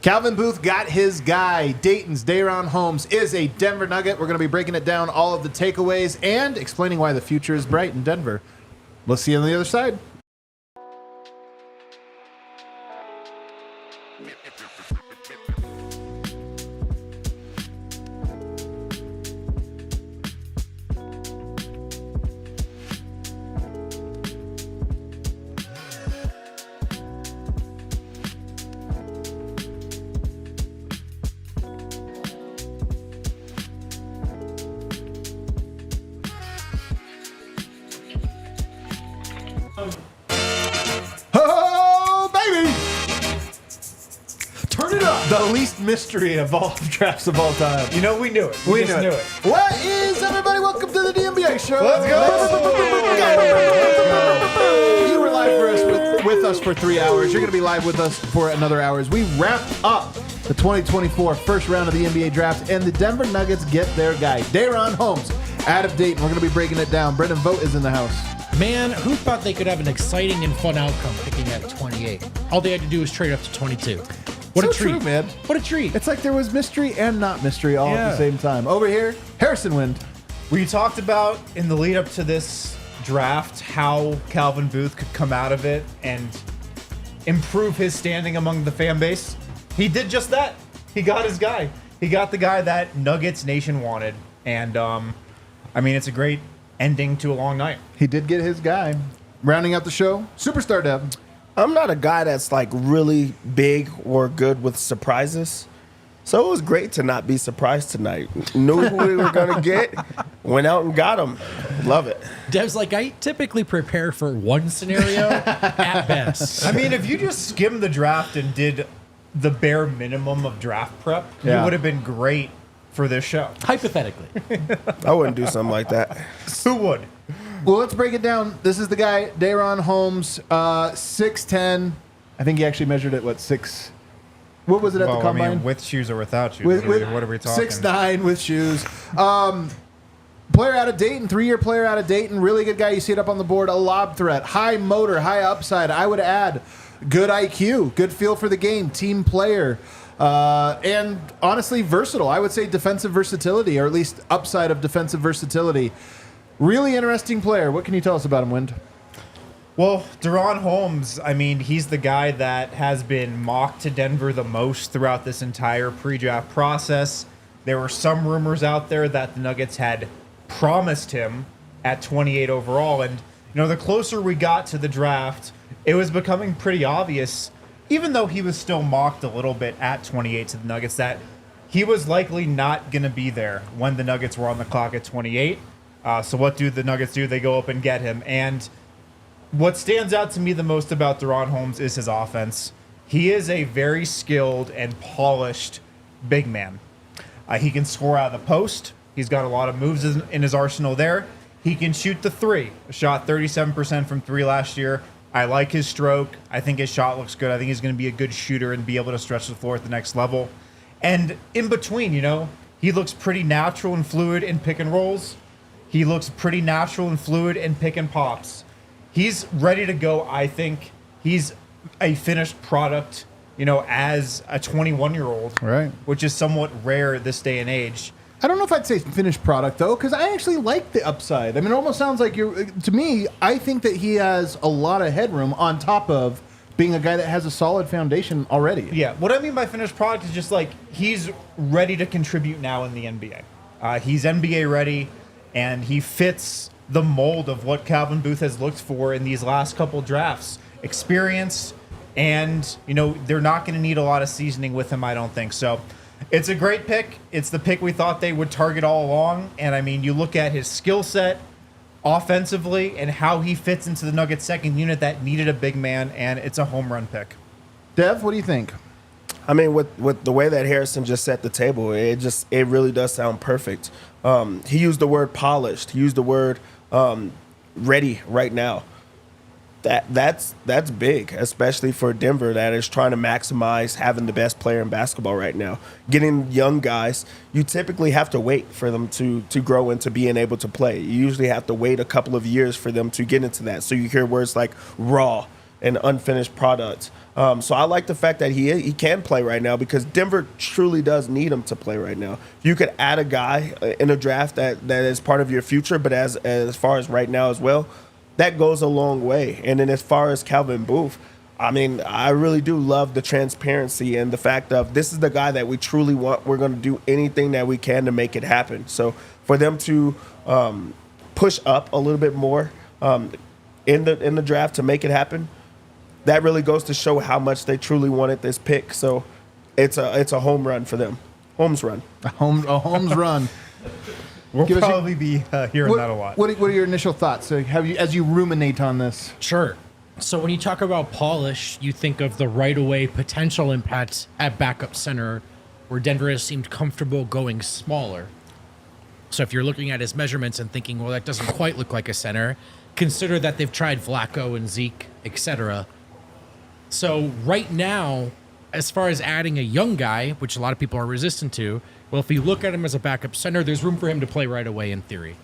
Calvin Booth got his guy. Dayton's DaRon Holmes is a Denver Nugget. We're going to be breaking it down, all of the takeaways, and explaining why the future is bright in Denver. We'll see you on the other side. Oh, baby! Turn it up! The least mystery of all drafts of all time. You know, we knew it. We just knew it. What is, everybody? Welcome to the DNVR show. Let's go! You were live for us with us for 3 hours. You're going to be live with us for another hour as we wrap up the 2024 first round of the NBA draft, and the Denver Nuggets get their guy, DaRon Holmes, out of Dayton. We're going to be breaking it down. Brendan Vogt is in the house. Man, who thought they could have an exciting and fun outcome picking at 28? All they had to do was trade up to 22. What So a treat, true, man. What a treat. It's like there was mystery and not mystery all at the same time. Over here, Harrison Wind. We talked about in the lead up to this draft how Calvin Booth could come out of it and improve his standing among the fan base. He did just that. He got his guy. He got the guy that Nuggets Nation wanted. And, I mean, it's a great ending to a long night. He did get his guy. Rounding out the show, Superstar Dev. I'm not a guy that's like really big or good with surprises. So it was great to not be surprised tonight. Knew who we were going to get, went out and got him. Love it. Dev's like, I typically prepare for one scenario at best. I mean, if you just skimmed the draft and did the bare minimum of draft prep, Yeah. you would have been great for this show. Hypothetically. I wouldn't do something like that. Who would? Well, let's break it down. This is the guy, DaRon Holmes, 6'10". I think he actually measured it, 6... What was it at the combine? I mean, with shoes or without shoes? With what are we talking? 6'9" with shoes. Player out of Dayton, 3-year player out of Dayton. Really good guy. You see it up on the board. A lob threat. High motor, high upside. I would add good IQ, good feel for the game, team player. And honestly, versatile. I would say defensive versatility, or at least upside of defensive versatility. Really interesting player. What can you tell us about him, Wind? Well, DaRon Holmes, I mean, he's the guy that has been mocked to Denver the most throughout this entire pre-draft process. There were some rumors out there that the Nuggets had promised him at 28 overall. And, you know, the closer we got to the draft, it was becoming pretty obvious, even though he was still mocked a little bit at 28 to the Nuggets, that he was likely not going to be there when the Nuggets were on the clock at 28. So what do the Nuggets do? They go up and get him. And what stands out to me the most about DaRon Holmes is his offense. He is a very skilled and polished big man. He can score out of the post. He's got a lot of moves in his arsenal there. He can shoot the three. Shot 37% from three last year. I like his stroke. I think his shot looks good. I think he's going to be a good shooter and be able to stretch the floor at the next level. And in between, you know, he looks pretty natural and fluid in pick and rolls. He looks pretty natural and fluid in pick and pops. He's ready to go, I think. He's a finished product, you know, as a 21-year-old, Right. which is somewhat rare this day and age. I don't know if I'd say finished product, though, because I actually like the upside. I mean, it almost sounds like to me, I think that he has a lot of headroom on top of being a guy that has a solid foundation already. Yeah, what I mean by finished product is just like he's ready to contribute now in the NBA. He's NBA ready, and he fits the mold of what Calvin Booth has looked for in these last couple drafts. Experience, and, you know, they're not going to need a lot of seasoning with him, I don't think. So it's a great pick. It's the pick we thought they would target all along. And, I mean, you look at his skill set offensively and how he fits into the Nuggets second unit that needed a big man, and it's a home run pick. Dev, what do you think? I mean, with the way that Harrison just set the table, it really does sound perfect. He used the word polished. He used the word ready right now. That's big, especially for Denver that is trying to maximize having the best player in basketball right now. Getting young guys, you typically have to wait for them to grow into being able to play. You usually have to wait a couple of years for them to get into that. So you hear words like raw, an unfinished product. So I like the fact that he can play right now because Denver truly does need him to play right now. You could add a guy in a draft that is part of your future, but as far as right now as well, that goes a long way. And then as far as Calvin Booth, I mean, I really do love the transparency and the fact of this is the guy that we truly want. We're going to do anything that we can to make it happen. So for them to push up a little bit more in the draft to make it happen, that really goes to show how much they truly wanted this pick. So it's a home run for them. Holmes run. A Holmes run. We'll Give us probably be hearing that a lot. What are your initial thoughts? So as you ruminate on this? Sure. So when you talk about polish, you think of the right away potential impact at backup center where Denver has seemed comfortable going smaller. So if you're looking at his measurements and thinking, well, that doesn't quite look like a center, consider that they've tried Vlaco and Zeke, etc. So right now, as far as adding a young guy, which a lot of people are resistant to, well, if you look at him as a backup center, there's room for him to play right away in theory.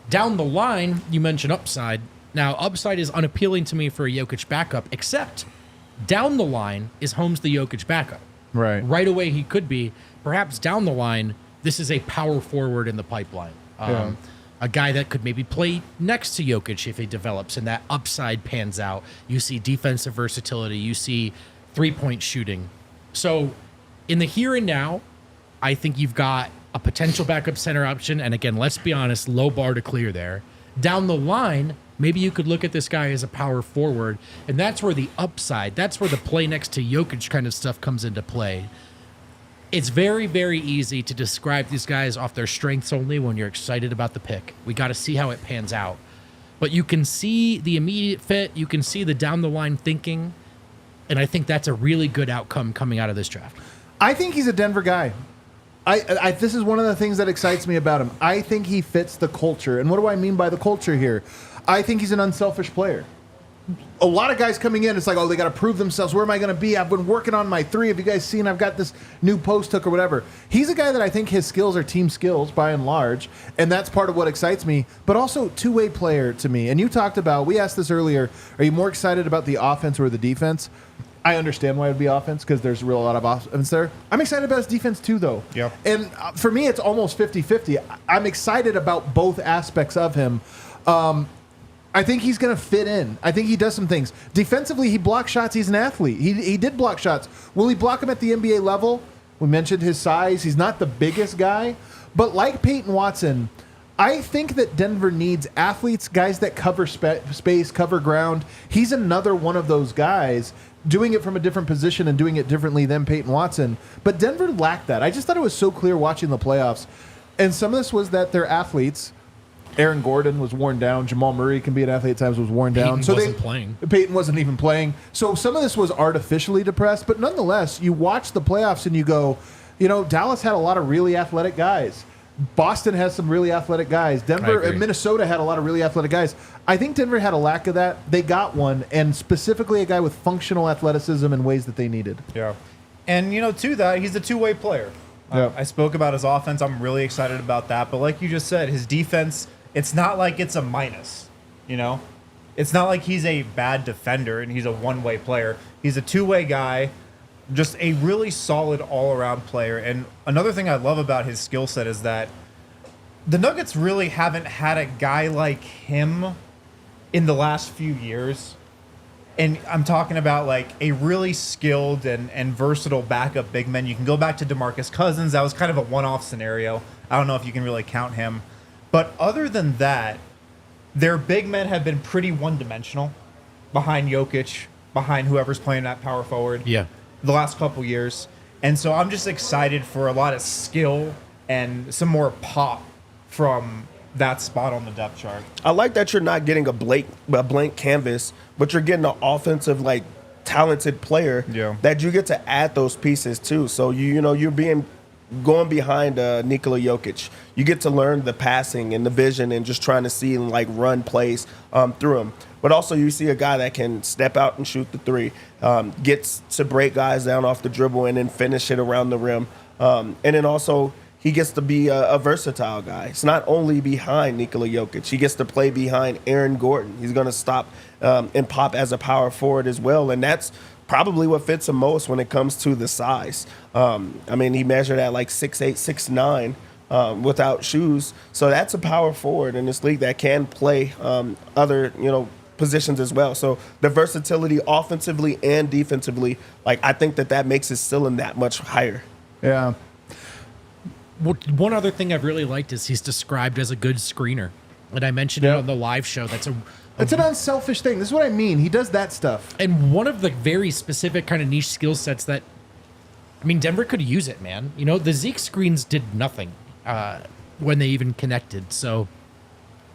Down the line, you mentioned upside. Now, upside is unappealing to me for a Jokic backup, except down the line is Holmes the Jokic backup. Right. Right away, he could be. Perhaps down the line, this is a power forward in the pipeline. A guy that could maybe play next to Jokic if he develops and that upside pans out. You see defensive versatility. You see three-point shooting. So in the here and now, I think you've got a potential backup center option. And again, let's be honest, low bar to clear there. Down the line, maybe you could look at this guy as a power forward, and that's where the upside, that's where the play next to Jokic kind of stuff comes into play. It's very, very easy to describe these guys off their strengths only when you're excited about the pick. We got to see how it pans out. But you can see the immediate fit, you can see the down-the-line thinking, and I think that's a really good outcome coming out of this draft. I think he's a Denver guy. This is one of the things that excites me about him. I think he fits the culture. And what do I mean by the culture here? I think he's an unselfish player. A lot of guys coming in, it's like, oh, they got to prove themselves. Where am I going to be? I've been working on my three. Have you guys seen? I've got this new post hook or whatever. He's a guy that I think his skills are team skills by and large, and that's part of what excites me, but also two-way player to me. And you talked about, we asked this earlier, are you more excited about the offense or the defense? I understand why it would be offense because there's a real lot of offense there. I'm excited about his defense too, though. Yep. And for me, it's almost 50-50. I'm excited about both aspects of him. I think he's going to fit in. I think he does some things. Defensively, he blocks shots. He's an athlete. He did block shots. Will he block them at the NBA level? We mentioned his size. He's not the biggest guy. But like Peyton Watson, I think that Denver needs athletes, guys that cover space, cover ground. He's another one of those guys doing it from a different position and doing it differently than Peyton Watson. But Denver lacked that. I just thought it was so clear watching the playoffs. And some of this was that they're athletes. Aaron Gordon was worn down. Jamal Murray can be an athlete at times, was worn down. Peyton wasn't even playing. So some of this was artificially depressed. But nonetheless, you watch the playoffs and you go, Dallas had a lot of really athletic guys. Boston has some really athletic guys. Denver and Minnesota had a lot of really athletic guys. I think Denver had a lack of that. They got one, and specifically a guy with functional athleticism in ways that they needed. Yeah. And, to that, he's a two-way player. Yeah. I spoke about his offense. I'm really excited about that. But like you just said, his defense, it's not like it's a minus, It's not like he's a bad defender and he's a one-way player. He's a two-way guy, just a really solid all-around player. And another thing I love about his skill set is that the Nuggets really haven't had a guy like him in the last few years. And I'm talking about like a really skilled and versatile backup big man. You can go back to DeMarcus Cousins. That was kind of a one-off scenario. I don't know if you can really count him. But other than that, their big men have been pretty one-dimensional behind Jokic, behind whoever's playing that power forward. Yeah. The last couple years. And so I'm just excited for a lot of skill and some more pop from that spot on the depth chart. I like that you're not getting a blank canvas, but you're getting an offensive, talented player that you get to add those pieces to. So you're going behind Nikola Jokic. You get to learn the passing and the vision and just trying to see and run plays through him. But also you see a guy that can step out and shoot the three, gets to break guys down off the dribble and then finish it around the rim. And then also he gets to be a versatile guy. It's not only behind Nikola Jokic. He gets to play behind Aaron Gordon. He's going to stop and pop as a power forward as well. And that's probably what fits him most when it comes to the size. I mean, he measured at like 6'8", 6'9", without shoes. So that's a power forward in this league that can play other, positions as well. So the versatility offensively and defensively, like I think that makes his ceiling that much higher. Yeah. One other thing I've really liked is he's described as a good screener. And I mentioned it on the live show. It's an unselfish thing. This is what I mean. He does that stuff. And one of the very specific kind of niche skill sets that, I mean, Denver could use it, man. The Zeke screens did nothing when they even connected. So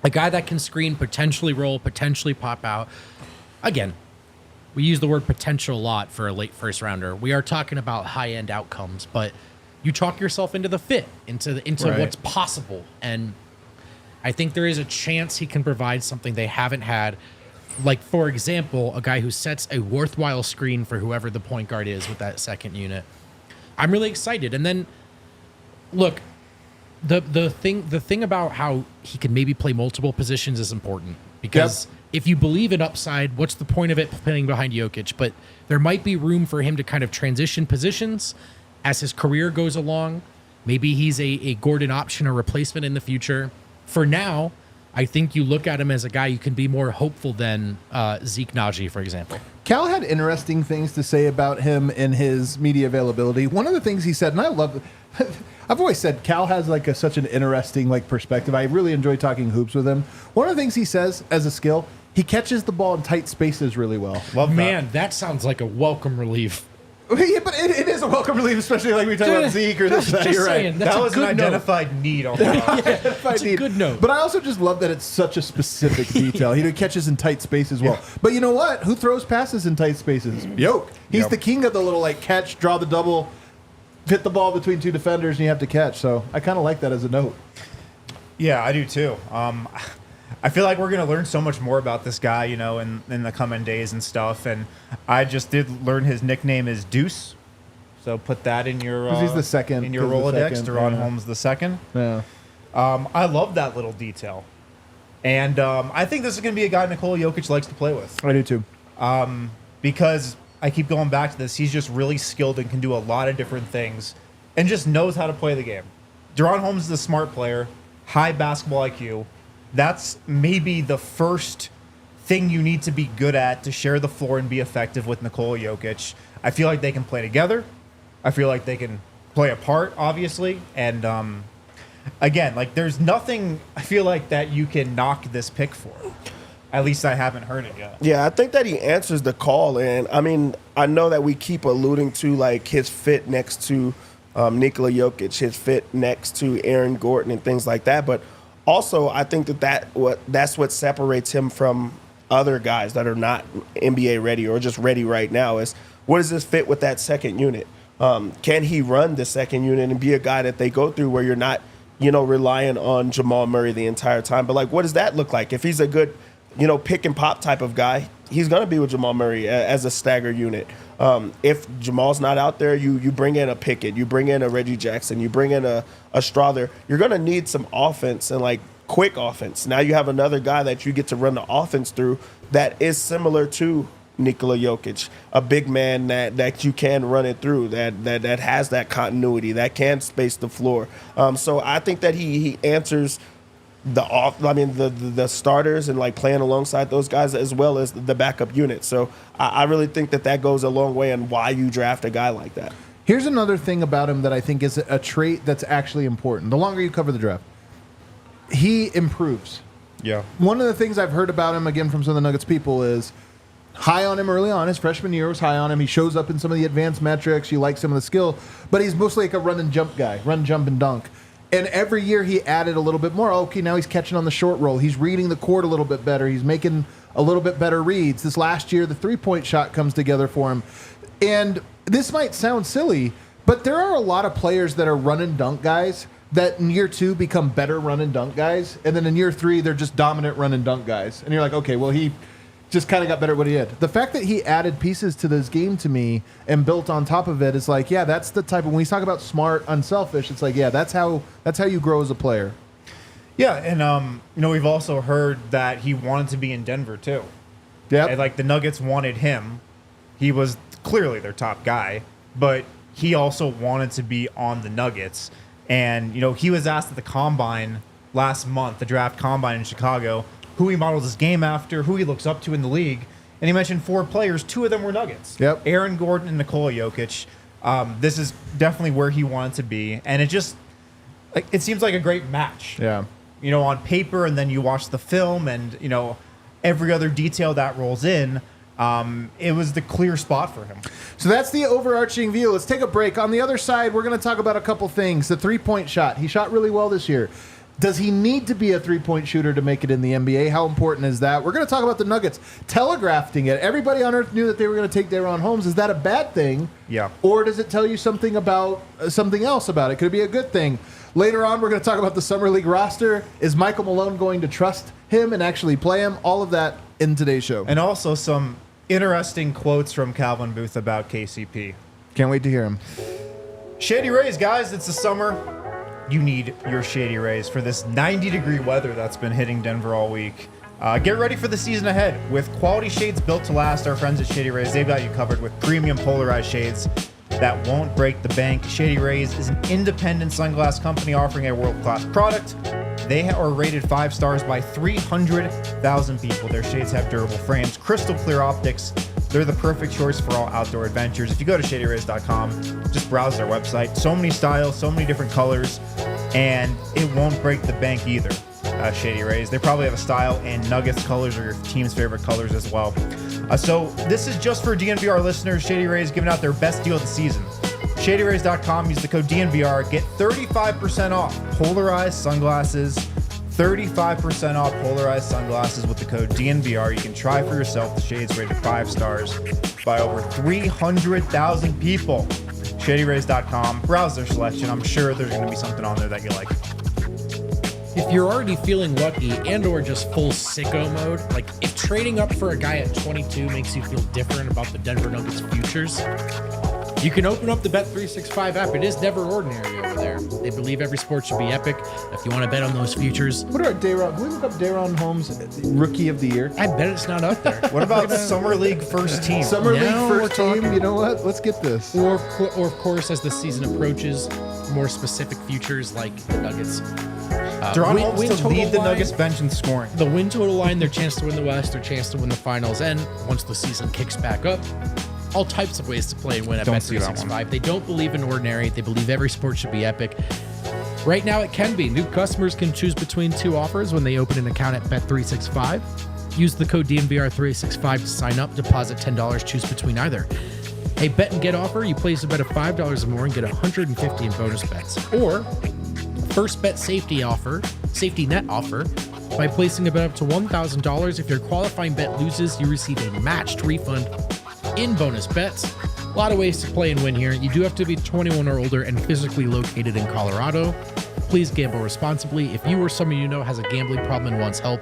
a guy that can screen, potentially roll, potentially pop out. Again, we use the word potential a lot for a late first rounder. We are talking about high-end outcomes, but you talk yourself into the fit, into Right. what's possible. And I think there is a chance he can provide something they haven't had. Like, for example, a guy who sets a worthwhile screen for whoever the point guard is with that second unit. I'm really excited. And then, look, the thing about how he can maybe play multiple positions is important. Because if you believe in upside, what's the point of it playing behind Jokic? But there might be room for him to kind of transition positions as his career goes along. Maybe he's a Gordon option or replacement in the future. For now, I think you look at him as a guy you can be more hopeful than Zeke Naji, for example. Cal had interesting things to say about him in his media availability. One of the things he said, and I love it, I've always said Cal has such an interesting perspective. I really enjoy talking hoops with him. One of the things he says as a skill, he catches the ball in tight spaces really well. That sounds like a welcome relief. Yeah, but it is a welcome relief, especially like we talk about Zeke or this. Just You're saying, right. that's That a was an good note. identified need on the roster. That's a good note. But I also just love that it's such a specific detail. He catches in tight spaces well. But you know what? Who throws passes in tight spaces? Yoke. He's the king of the little catch, draw the double, hit the ball between two defenders, and you have to catch. So I kind of like that as a note. Yeah, I do too. I feel like we're going to learn so much more about this guy, in the coming days and stuff. And I just did learn his nickname is Deuce. So put that in your 'Cause he's the second, in your 'cause the Rolodex. second, DaRon yeah. Holmes II. Yeah. I love that little detail, and I think this is going to be a guy Nikola Jokic likes to play with. I do too. Because I keep going back to this. He's just really skilled and can do a lot of different things, and just knows how to play the game. DaRon Holmes is a smart player, high basketball IQ. That's maybe the first thing you need to be good at to share the floor and be effective with Nikola Jokic. I feel like they can play together. I feel like they can play apart, obviously. And again, there's nothing I feel like that you can knock this pick for. At least I haven't heard it yet. Yeah, I think that he answers the call. And, I mean, I know that we keep alluding to, his fit next to Nikola Jokic, his fit next to Aaron Gordon and things like that. But also, I think that's what separates him from other guys that are not NBA ready or just ready right now is what does this fit with that second unit? Can he run the second unit and be a guy that they go through where you're not, relying on Jamal Murray the entire time? But what does that look like? If he's a good, pick and pop type of guy, he's going to be with Jamal Murray as a stagger unit. If Jamal's not out there, you bring in a Pickett, you bring in a Reggie Jackson, you bring in a Strother. You're going to need some offense and quick offense. Now you have another guy that you get to run the offense through that is similar to Nikola Jokic, a big man that you can run it through, that has that continuity, that can space the floor. So I think that he answers the starters and playing alongside those guys as well as the backup unit. So I really think that goes a long way in why you draft a guy like that. Here's another thing about him that I think is a trait that's actually important. The longer you cover the draft, he improves. Yeah. One of the things I've heard about him, again, from some of the Nuggets people is high on him early on. His freshman year was high on him. He shows up in some of the advanced metrics. You like some of the skill, but he's mostly a run and jump guy, run, jump, and dunk. And every year he added a little bit more. Okay, now he's catching on the short roll. He's reading the court a little bit better. He's making a little bit better reads. This last year, the three-point shot comes together for him. And this might sound silly, but there are a lot of players that are run and dunk guys that in year 2 become better run and dunk guys. And then in year 3, they're just dominant run and dunk guys. And you're like, okay, well, he just kind of got better at what he did. The fact that he added pieces to this game to me and built on top of it is like, yeah, that's the type of, when we talk about smart, unselfish, it's like, yeah, that's how you grow as a player. Yeah, and we've also heard that he wanted to be in Denver too. Yeah, And like the Nuggets wanted him. He was clearly their top guy, but he also wanted to be on the Nuggets. And he was asked at the combine last month, the draft combine in Chicago, who he models his game after, who he looks up to in the league. And he mentioned 4 players. 2 of them were Nuggets. Yep. Aaron Gordon and Nikola Jokic. This is definitely where he wanted to be. And it seems like a great match. yeah. On paper, and then you watch the film and, every other detail that rolls in. It was the clear spot for him. So that's the overarching view. Let's take a break. On the other side, we're going to talk about a couple things. The 3-point shot. He shot really well this year. Does he need to be a 3-point shooter to make it in the NBA? How important is that? We're going to talk about the Nuggets telegraphing it. Everybody on earth knew that they were going to take DaRon Holmes. Is that a bad thing? Yeah. Or does it tell you something about something else about it? Could it be a good thing? Later on, we're going to talk about the Summer League roster. Is Michael Malone going to trust him and actually play him? All of that in today's show. And also some interesting quotes from Calvin Booth about KCP. Can't wait to hear him. Shady Rays, guys, it's the summer. You need your Shady Rays for this 90-degree weather that's been hitting Denver all week. Get ready for the season ahead. With quality shades built to last, our friends at Shady Rays, they've got you covered with premium polarized shades that won't break the bank. Shady Rays is an independent sunglass company offering a world-class product. They are rated 5 stars by 300,000 people. Their shades have durable frames, crystal clear optics. They're the perfect choice for all outdoor adventures. If you go to shadyrays.com, just browse their website. So many styles, so many different colors, and it won't break the bank either. Shady Rays. They probably have a style in Nuggets colors or your team's favorite colors as well. So this is just for DNVR listeners. Shady Rays giving out their best deal of the season. ShadyRays.com. Use the code DNVR. Get 35% off polarized sunglasses. 35% off polarized sunglasses with the code DNVR. You can try for yourself the shades rated 5 stars by over 300,000 people. ShadyRays.com. Browse their selection. I'm sure there's going to be something on there that you like. If you're already feeling lucky and or just full sicko mode, like if trading up for a guy at 22 makes you feel different about the Denver Nuggets futures, you can open up the Bet365 app. It is never ordinary over there. They believe every sport should be epic. If you want to bet on those futures, What are DaRon? Can we look up DaRon Holmes Rookie of the Year? I bet it's not up there. What about Summer League first team? Summer League Now first we're team. talking. You know what? Let's get this. Or of course, as the season approaches, more specific futures like the Nuggets. DaRon Win Holmes to total lead the line. Nuggets bench in scoring. The win total line, their chance to win the West, their chance to win the finals, and once the season kicks back up, all types of ways to play and win at Don't see that Bet365. They don't believe in ordinary. They believe every sport should be epic. Right now, it can be. New customers can choose between 2 offers when they open an account at Bet365. Use the code DNVR365 to sign up. Deposit $10. Choose between either. A bet and get offer. You place a bet of $5 or more and get $150 in bonus bets. Or first bet safety net offer. By placing a bet up to $1,000, if your qualifying bet loses, you receive a matched refund in bonus bets. A lot of ways to play and win here. You do have to be 21 or older and physically located in Colorado. Please gamble responsibly. If you or someone you know has a gambling problem and wants help,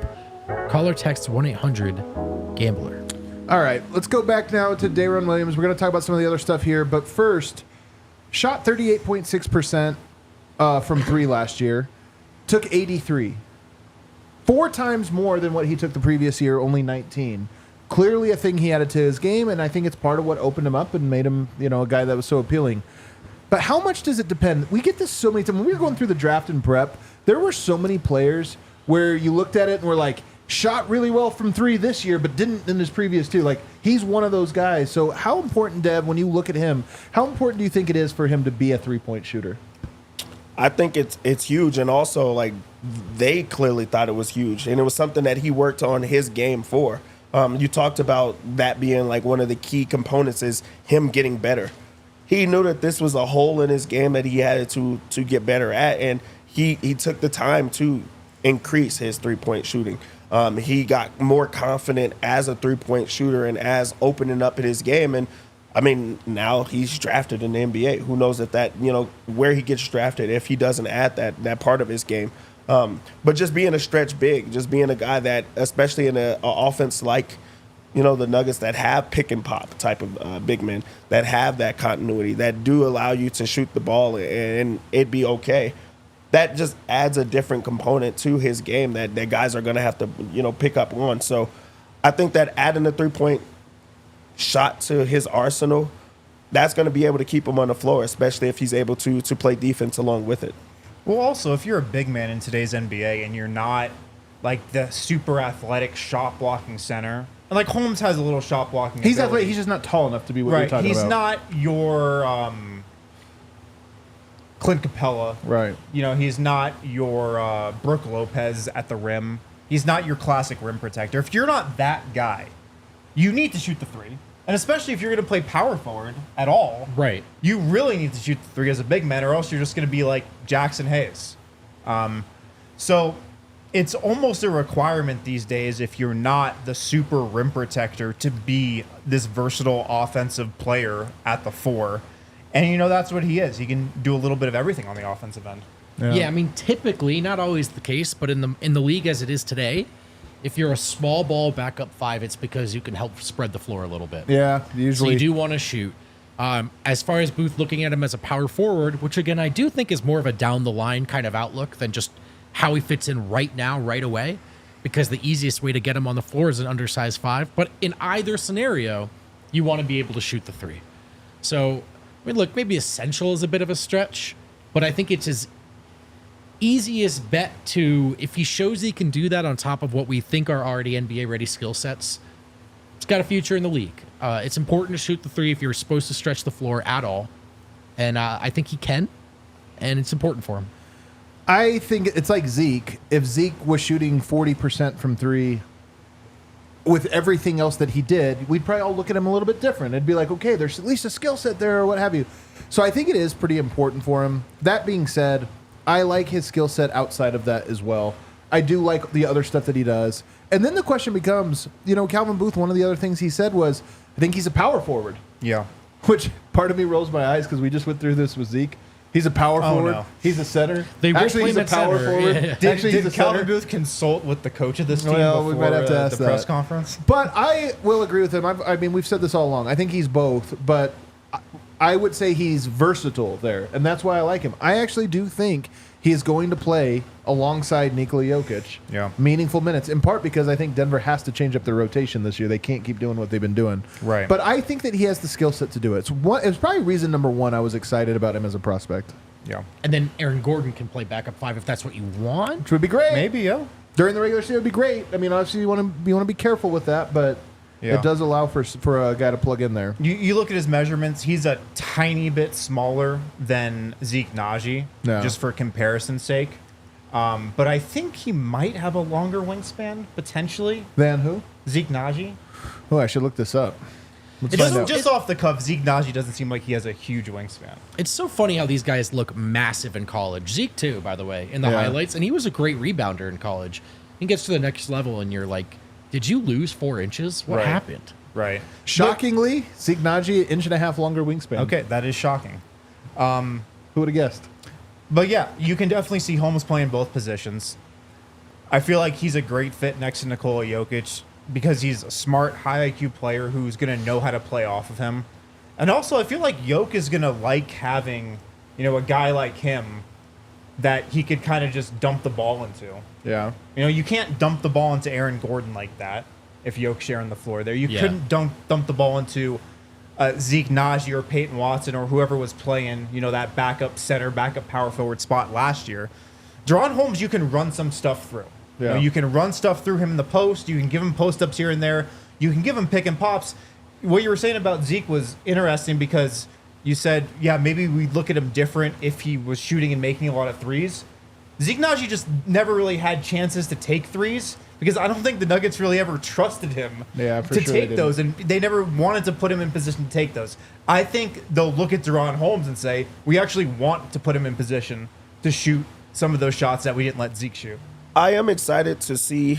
call or text 1-800-GAMBLER. All right, let's go back now to DaRon Williams. We're going to talk about some of the other stuff here, but first, shot 38.6% from 3 last year, took 83. 4 times more than what he took the previous year, only 19. Clearly a thing he added to his game, and I think it's part of what opened him up and made him, a guy that was so appealing. But how much does it depend? We get this so many times. When we were going through the draft and prep, there were so many players where you looked at it and were like, shot really well from 3 this year, but didn't in his previous 2. Like, he's one of those guys. So how important, Dev, when you look at him, how important do you think it is for him to be a 3-point shooter? I think it's huge, and also like they clearly thought it was huge, and it was something that he worked on his game for. You talked about that being like one of the key components is him getting better. He knew that this was a hole in his game that he had to get better at, and he took the time to increase his 3-point shooting. He got more confident as a 3-point shooter and as opening up in his game. And I mean, now he's drafted in the NBA. Who knows if that, where he gets drafted, if he doesn't add that part of his game. But just being a stretch big, just being a guy that, especially in an offense like the Nuggets that have pick and pop type of big men that have that continuity, that do allow you to shoot the ball and it be okay. That just adds a different component to his game that guys are going to have to, pick up on. So I think that adding a 3-point shot to his arsenal, that's going to be able to keep him on the floor, especially if he's able to play defense along with it. Well, also, if you're a big man in today's NBA and you're not like the super athletic shot blocking center, and like Holmes has a little shot blocking. He's ability. athletic. He's just not tall enough to be what you're talking He's about. He's not your Clint Capella. Right. He's not your Brook Lopez at the rim. He's not your classic rim protector. If you're not that guy, you need to shoot the three. And especially if you're going to play power forward at all, Right. you really need to shoot the three as a big man, or else you're just going to be like Jackson Hayes. So it's almost a requirement these days, if you're not the super rim protector, to be this versatile offensive player at the 4. And that's what he is. He can do a little bit of everything on the offensive end. Yeah, I mean, typically, not always the case, but in the league as it is today, if you're a small ball backup 5, it's because you can help spread the floor a little bit. Yeah, So usually. you do want to shoot. As far as Booth looking at him as a power forward, which again I do think is more of a down the line kind of outlook than just how he fits in right now, right away, because the easiest way to get him on the floor is an undersized 5. But in either scenario, you want to be able to shoot the 3. So, I mean, look, maybe essential is a bit of a stretch, but I think it's his easiest bet to, if he shows he can do that on top of what we think are already NBA ready skill sets, it's got a future in the league. It's important to shoot the 3 if you're supposed to stretch the floor at all. And I think he can, and it's important for him. I think it's like Zeke. If Zeke was shooting 40% from 3 with everything else that he did, we'd probably all look at him a little bit different. It'd be like, okay, there's at least a skill set there or what have you. So I think it is pretty important for him. That being said, I like his skill set outside of that as well. I do like the other stuff that he does. And then the question becomes, Calvin Booth, one of the other things he said was, I think he's a power forward. Yeah. Which part of me rolls my eyes because we just went through this with Zeke. He's a power forward. No. He's a center. They both Actually, play he's a him at power center. forward. Yeah. Actually, he's a Did Calvin center. Booth consult with the coach of this team Well, we before might have to ask the press that. conference? But I will agree with him. I mean, we've said this all along. I think he's both, but I would say he's versatile there, and that's why I like him. I actually do think he is going to play alongside Nikola Jokic meaningful minutes, in part because I think Denver has to change up their rotation this year. They can't keep doing what they've been doing. Right. But I think that he has the skill set to do it. So it was probably reason number 1 I was excited about him as a prospect. Yeah. And then Aaron Gordon can play backup 5 if that's what you want. Which would be great. Maybe, yeah. During the regular season, it would be great. I mean, obviously, you want to be careful with that, but Yeah. it does allow for a guy to plug in there. You look at his measurements, he's a tiny bit smaller than Zeke Naji, just for comparison's sake. But I think he might have a longer wingspan, potentially. Than who? Zeke Naji. Oh, I should look this up. Let's It find doesn't out. Just off the cuff, Zeke Naji doesn't seem like he has a huge wingspan. It's so funny how these guys look massive in college. Zeke, too, by the way, in the Yeah. highlights. And he was a great rebounder in college. He gets to the next level, and you're like, did you lose 4 inches? What Right. happened? Right. Shockingly, Zeke Naji, 1.5 inch longer wingspan. Okay, that is shocking. Who would have guessed? But yeah, you can definitely see Holmes playing both positions. I feel like he's a great fit next to Nikola Jokic because he's a smart, high IQ player who's going to know how to play off of him. And also, I feel like Jokic is going to like having, a guy like him that he could kind of just dump the ball into. Yeah. You can't dump the ball into Aaron Gordon like that if Jokic's sharing the floor there. You Yeah. couldn't dump the ball into Zeke Naji or Peyton Watson or whoever was playing, that backup center, backup power forward spot last year. DaRon Holmes, you can run some stuff through. Yeah. You can run stuff through him in the post. You can give him post-ups here and there. You can give him pick and pops. What you were saying about Zeke was interesting because you said, yeah, maybe we'd look at him different if he was shooting and making a lot of threes. Zeke Naji just never really had chances to take threes because I don't think the Nuggets really ever trusted him Yeah, for to sure they take those, and they never wanted to put him in position to take those. I think they'll look at DaRon Holmes and say, we actually want to put him in position to shoot some of those shots that we didn't let Zeke shoot. I am excited to see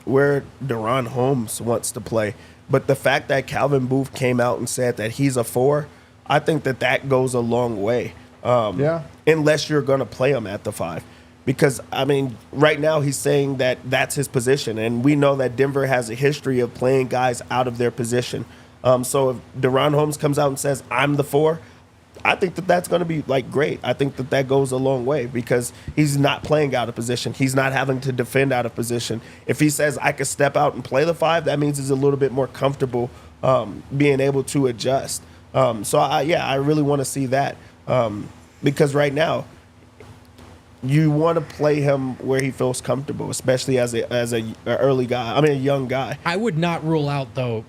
where DaRon Holmes wants to play. But the fact that Calvin Booth came out and said that he's a 4, I think that goes a long way. Yeah. Unless you're going to play him at the 5. Because, I mean, right now he's saying that that's his position. And we know that Denver has a history of playing guys out of their position. So if DaRon Holmes comes out and says, I'm the 4, I think that that's going to be, like, great. I think that that goes a long way because he's not playing out of position. He's not having to defend out of position. If he says, I could step out and play the 5, that means he's a little bit more comfortable being able to adjust. I really want to see that because right now, you want to play him where he feels comfortable, especially as a early guy. I mean, a young guy. I would not rule out, though.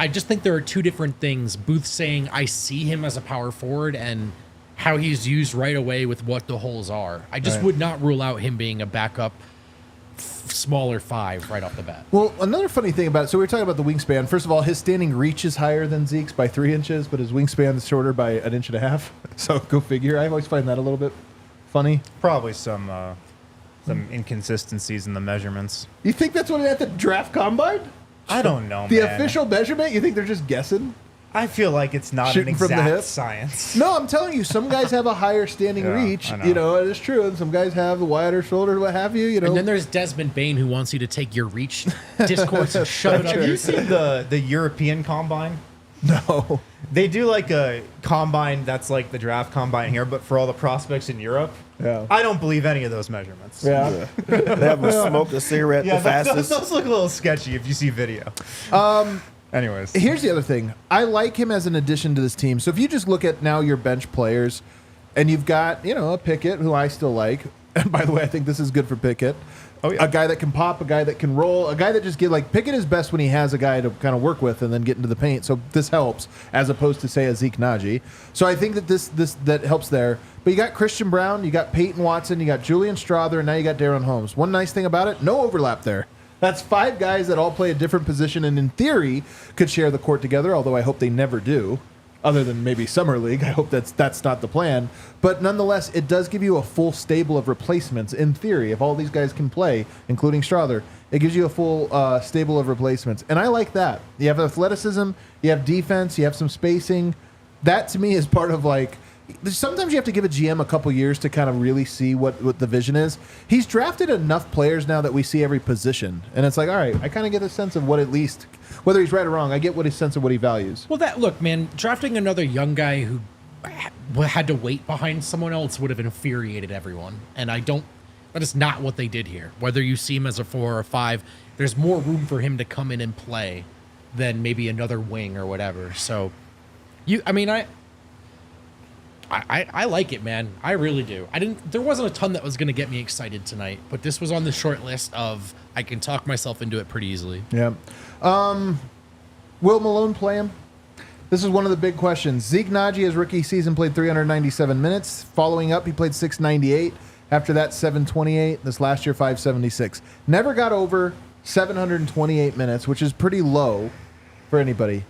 I just think there are two different things. Booth saying I see him as a power forward and how he's used right away with what the holes are. I just would not rule out him being a backup smaller 5 right off the bat. Well, another funny thing about it, so we were talking about the wingspan. First of all, his standing reach is higher than Zeke's by 3 inches, but his wingspan is shorter by 1.5 inches. So go figure. I always find that a little bit funny. Probably some inconsistencies in the measurements. You think that's what it at the draft combine? I don't know, The man. official measurement? You think they're just guessing? I feel like it's not Shooting an from the hip? exact science. No, I'm telling you, some guys have a higher standing Yeah, reach. I know. You know, it is true. And some guys have the wider shoulder, what have you. You know, And then there's Desmond Bain who wants you to take your reach discourse and shove it up. Have you seen the European combine? no. They do like a combine that's like the draft combine here, but for all the prospects in Europe. Yeah. I don't believe any of those measurements. Yeah. They have him smoke a cigarette Yeah, the fastest. those look a little sketchy if you see video. Anyways. Here's the other thing. I like him as an addition to this team. So if you just look at now your bench players, and you've got, you know, a Pickett, who I still like. And by the way, I think this is good for Pickett. Oh, yeah. A guy that can pop, a guy that can roll, a guy that just Pickett is best when he has a guy to kind of work with and then get into the paint. So this helps, as opposed to, say, a Zeke Naji. So I think that this that helps there. But you got Christian Brown, you got Peyton Watson, you got Julian Strother, and now you got DaRon Holmes. One nice thing about it, no overlap there. That's 5 guys that all play a different position and in theory could share the court together, although I hope they never do. Other than maybe Summer League. I hope that's not the plan. But nonetheless, it does give you a full stable of replacements in theory. If all these guys can play, including Strother, it gives you a full stable of replacements. And I like that. You have athleticism, you have defense, you have some spacing. That to me is part of like, sometimes you have to give a GM a couple years to kind of really see what the vision is. He's drafted enough players now that we see every position. And it's like, all right, I kind of get a sense of what at least, whether he's right or wrong, I get what his sense of what he values. Well, look, man, drafting another young guy who had to wait behind someone else would have infuriated everyone. And that is not what they did here. Whether you see him as a 4 or a 5, there's more room for him to come in and play than maybe another wing or whatever. So, I like it, man. I really do. There wasn't a ton that was going to get me excited tonight, but this was on the short list of I can talk myself into it pretty easily. Yeah. Will Malone play him? This is one of the big questions. Zeke Naji, his rookie season, played 397 minutes. Following up, he played 698. After that, 728. This last year, 576. Never got over 728 minutes, which is pretty low for anybody.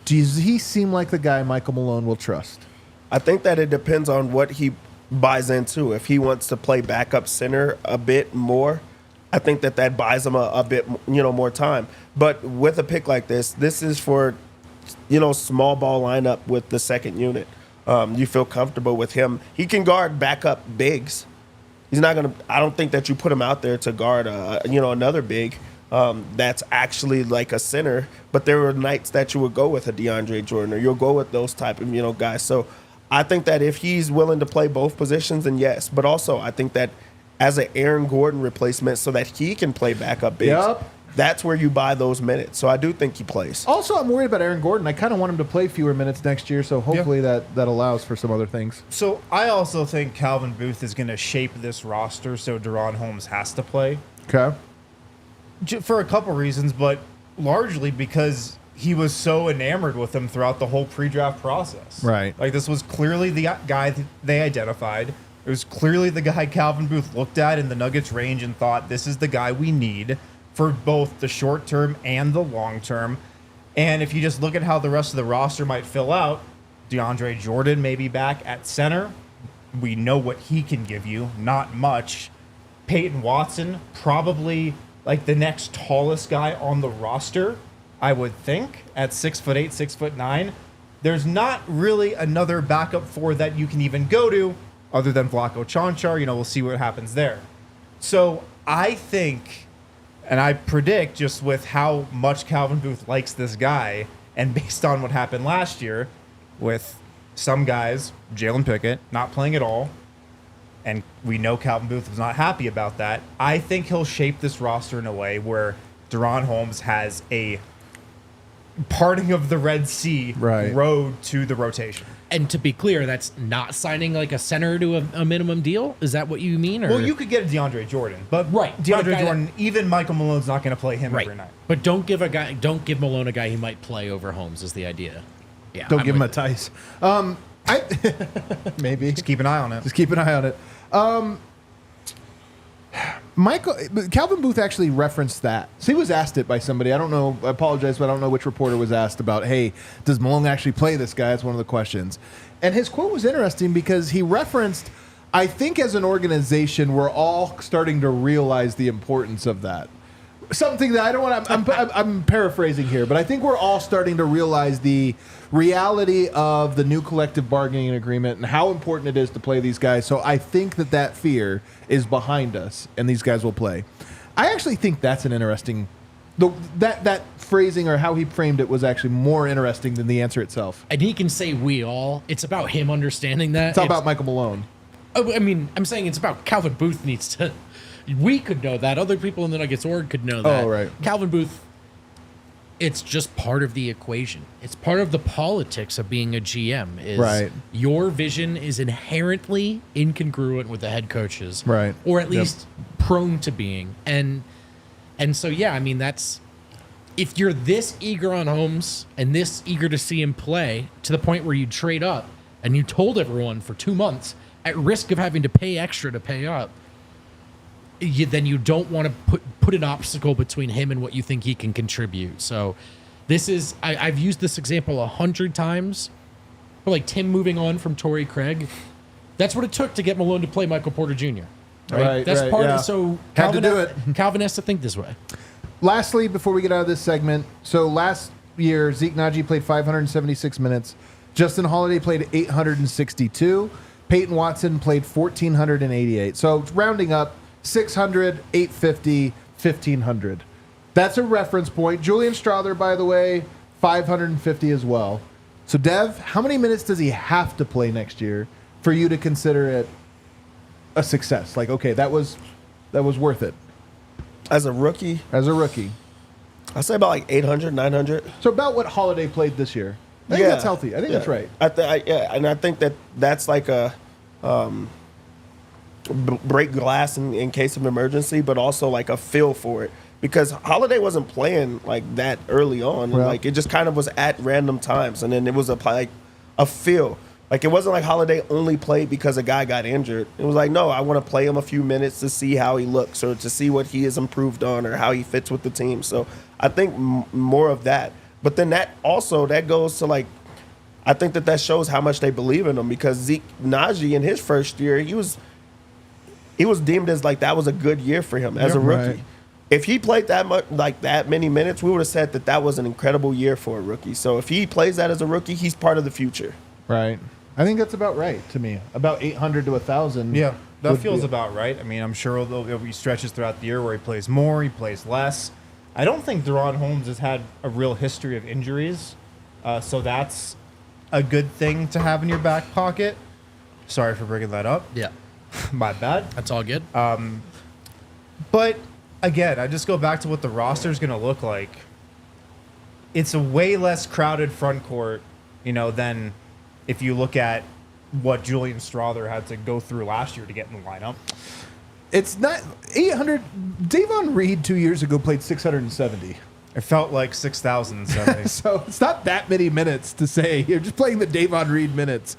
Does he seem like the guy Michael Malone will trust? I think that it depends on what he buys into. If he wants to play backup center a bit more, I think that buys him a bit, more time. But with a pick like this is for, small ball lineup with the second unit. You feel comfortable with him. He can guard backup bigs. He's not going to, I don't think that you put him out there to guard, another big that's actually like a center. But there were nights that you would go with a DeAndre Jordan or you'll go with those type of, guys. So I think that if he's willing to play both positions, then yes. But also I think that as an Aaron Gordon replacement so that he can play backup bigs, that's where you buy those minutes. So I do think he plays. Also, I'm worried about Aaron Gordon. I kind of want him to play fewer minutes next year, so hopefully that allows for some other things. So I also think Calvin Booth is going to shape this roster so DaRon Holmes has to play. Okay. For a couple reasons, but largely because he was so enamored with him throughout the whole pre-draft process. Right. Like, this was clearly the guy they identified. It was clearly the guy Calvin Booth looked at in the Nuggets range and thought, this is the guy we need for both the short term and the long term. And if you just look at how the rest of the roster might fill out, DeAndre Jordan may be back at center. We know what he can give you, not much. Peyton Watson, probably like the next tallest guy on the roster, I would think, at 6'8", 6'9". There's not really another backup 4 that you can even go to other than Vlatko Čančar. We'll see what happens there. So I think, and I predict just with how much Calvin Booth likes this guy, and based on what happened last year with some guys, Jalen Pickett, not playing at all, and we know Calvin Booth was not happy about that, I think he'll shape this roster in a way where DaRon Holmes has a parting of the Red Sea road to the rotation. And to be clear, that's not signing like a center to a minimum deal? Is that what you mean? Or? Well, you could get a DeAndre Jordan, but Right. DeAndre Jordan, even Michael Malone's not going to play him Right. every night. But don't give Malone a guy he might play over Holmes is the idea. Yeah. Don't I'm give him a with Tice. Maybe. Just keep an eye on it. Just keep an eye on it. Calvin Booth actually referenced that. So he was asked it by somebody. I don't know. I apologize, but I don't know which reporter was asked about, hey, does Malone actually play this guy? That's one of the questions. And his quote was interesting because he referenced, I think as an organization, we're all starting to realize the importance of that. Something that I don't want to, I'm paraphrasing here, but I think we're all starting to realize the reality of the new collective bargaining agreement and how important it is to play these guys. So I think that fear is behind us and these guys will play. I actually think that's an interesting, that phrasing or how he framed it was actually more interesting than the answer itself. And he can say we all. It's about him understanding that. It's all about Michael Malone. I mean, I'm saying it's about Calvin Booth needs to. We could know that. Other people in the Nuggets org could know that. Oh, right. Calvin Booth, it's just part of the equation. It's part of the politics of being a GM. Is Right. Your vision is inherently incongruent with the head coach's. Right. Or at least prone to being. And so, yeah, I mean, that's... If you're this eager on Holmes and this eager to see him play to the point where you trade up and you told everyone for 2 months at risk of having to pay extra to pay up, then you don't want to put an obstacle between him and what you think he can contribute. So this is, I've used this example 100 times, but like Tim moving on from Torrey Craig. That's what it took to get Malone to play Michael Porter Jr. Right? That's part yeah. of it. So Had to do it. Calvin has to think this way. Lastly, before we get out of this segment, so last year, Zeke Naji played 576 minutes. Justin Holiday played 862. Peyton Watson played 1,488. So rounding up, 600, 850, 1,500. That's a reference point. Julian Strawther, by the way, 550 as well. So, Dev, how many minutes does he have to play next year for you to consider it a success? Like, okay, that was worth it. As a rookie, I'd say about like 800, 900. So about what Holiday played this year. I think that's healthy. I think that's right. And I think that's like a break glass in case of emergency, but also like a feel for it. Because Holiday wasn't playing like that early on. Right. Like it just kind of was at random times. And then it was a feel. Like it wasn't like Holiday only played because a guy got injured. It was like, no, I want to play him a few minutes to see how he looks or to see what he has improved on or how he fits with the team. So I think more of that. But then that goes to like, I think that shows how much they believe in him because Zeke Naji in his first year, he was deemed as like that was a good year for him as a rookie. Right. If he played that much, like that many minutes, we would have said that was an incredible year for a rookie. So if he plays that as a rookie, he's part of the future. Right. I think that's about right to me. About 800 to 1,000. Yeah, that feels about right. I mean, I'm sure there'll be stretches throughout the year where he plays more, he plays less. I don't think DaRon Holmes has had a real history of injuries, so that's a good thing to have in your back pocket. Sorry for bringing that up. Yeah. My bad. That's all good. But again, I just go back to what the roster is going to look like. It's a way less crowded front court, than if you look at what Julian Strawther had to go through last year to get in the lineup. It's not 800. Davon Reed 2 years ago played 670. It felt like 6,070. So it's not that many minutes to say you're just playing the Davon Reed minutes.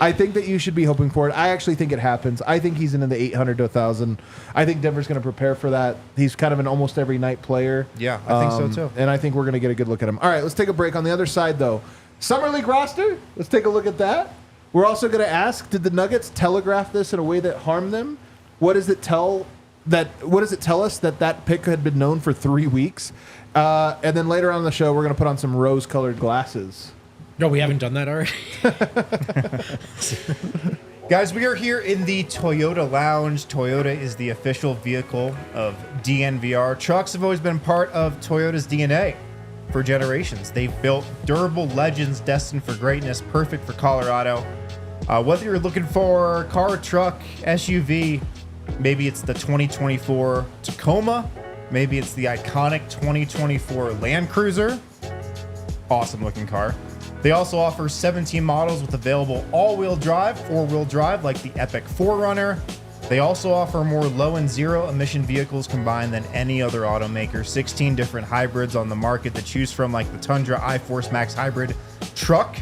I think that you should be hoping for it. I actually think it happens. I think he's in the 800 to 1,000. I think Denver's going to prepare for that. He's kind of an almost every night player. Yeah, I think so too. And I think we're going to get a good look at him. All right, let's take a break. On the other side, though, Summer League roster. Let's take a look at that. We're also going to ask, did the Nuggets telegraph this in a way that harmed them? What does it tell us that pick had been known for 3 weeks? And then later on in the show, we're going to put on some rose-colored glasses. No, we haven't done that already. Guys, we are here in the Toyota Lounge. Toyota is the official vehicle of DNVR. Trucks have always been part of Toyota's DNA for generations. They've built durable legends destined for greatness, perfect for Colorado. Whether you're looking for a car, truck, SUV, maybe it's the 2024 Tacoma, maybe it's the iconic 2024 Land Cruiser. Awesome looking car. They also offer 17 models with available all-wheel drive, four-wheel drive like the Epic 4Runner. They also offer more low and zero emission vehicles combined than any other automaker. 16 different hybrids on the market to choose from, like the Tundra iForce Max Hybrid truck.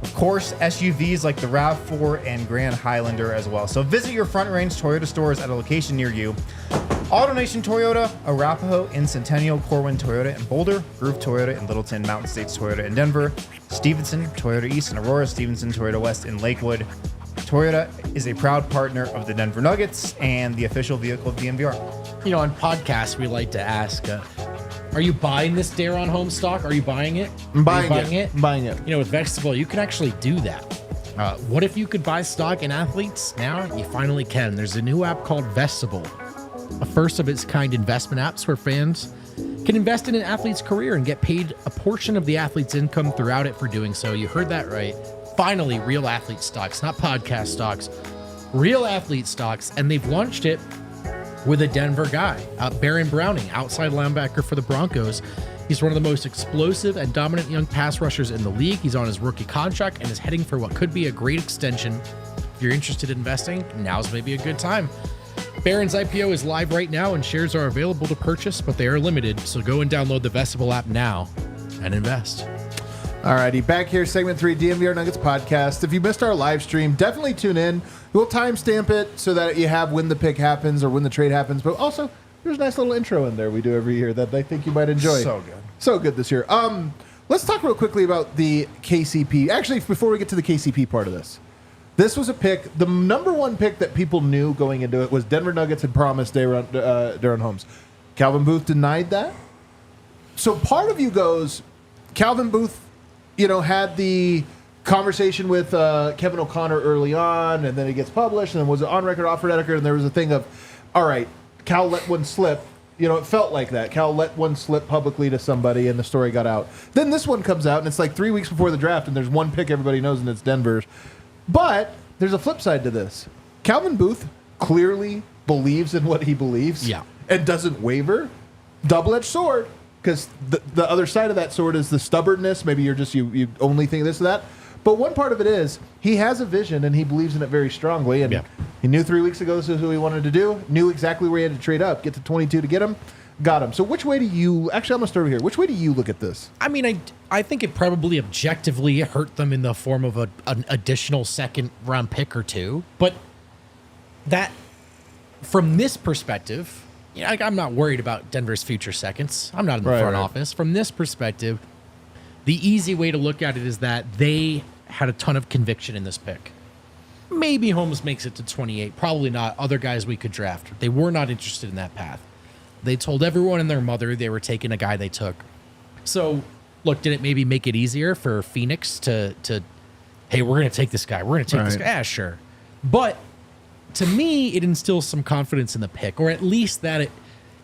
Of course, SUVs like the RAV4 and Grand Highlander as well. So visit your Front Range Toyota stores at a location near you. AutoNation Toyota, Arapahoe in Centennial, Corwin Toyota in Boulder, Groove Toyota in Littleton, Mountain States Toyota in Denver, Stevenson Toyota East in Aurora, Stevenson Toyota West in Lakewood. Toyota is a proud partner of the Denver Nuggets and the official vehicle of DNVR. You know, on podcasts, we like to ask, are you buying this DaRon Holmes stock? Are you buying it? I'm buying it. I'm buying it. You know, with Vestival, you can actually do that. What if you could buy stock in athletes? Now you finally can. There's a new app called Vestival, a first of its kind investment apps where fans can invest in an athlete's career and get paid a portion of the athlete's income throughout it for doing so. You heard that right. Finally, real athlete stocks, not podcast stocks, real athlete stocks. And they've launched it with a Denver guy, Baron Browning, outside linebacker for the Broncos. He's one of the most explosive and dominant young pass rushers in the league. He's on his rookie contract and is heading for what could be a great extension. If you're interested in investing, now's maybe a good time. Baron's IPO is live right now and shares are available to purchase, but they are limited. So go and download the Vestival app now and invest. Alrighty, back here, segment 3, DNVR Nuggets Podcast. If you missed our live stream, definitely tune in. We'll timestamp it so that you have when the pick happens or when the trade happens. But also, there's a nice little intro in there we do every year that I think you might enjoy. So good. So good this year. Let's talk real quickly about the KCP. Actually, before we get to the KCP part of this. This was a pick. The number one pick that people knew going into it was Denver Nuggets had promised DaRon Holmes. Calvin Booth denied that. So part of you goes, Calvin Booth, had the conversation with Kevin O'Connor early on, and then it gets published, and then was an on-record offer letter, and there was a thing of, all right, Cal let one slip. It felt like that. Cal let one slip publicly to somebody, and the story got out. Then this one comes out, and it's like 3 weeks before the draft, and there's one pick everybody knows, and it's Denver's. But there's a flip side to this. Calvin Booth clearly believes in what he believes and doesn't waver. Double-edged sword, because the other side of that sword is the stubbornness. Maybe you're just you only think this or that. But one part of it is he has a vision, and he believes in it very strongly. And he knew 3 weeks ago this is who he wanted to do, knew exactly where he had to trade up, get to 22 to get him. Got him. So which way do you... Actually, I'm going to start over here. Which way do you look at this? I mean, I think it probably objectively hurt them in the form of an additional second-round pick or two. But that, from this perspective, I'm not worried about Denver's future seconds. I'm not in the front office. From this perspective, the easy way to look at it is that they had a ton of conviction in this pick. Maybe Holmes makes it to 28. Probably not. Other guys we could draft. They were not interested in that path. They told everyone and their mother they were taking a guy they took. So, look, did it maybe make it easier for Phoenix to hey, we're going to take this guy. We're going to take this guy. Yeah, sure. But to me, it instills some confidence in the pick, or at least that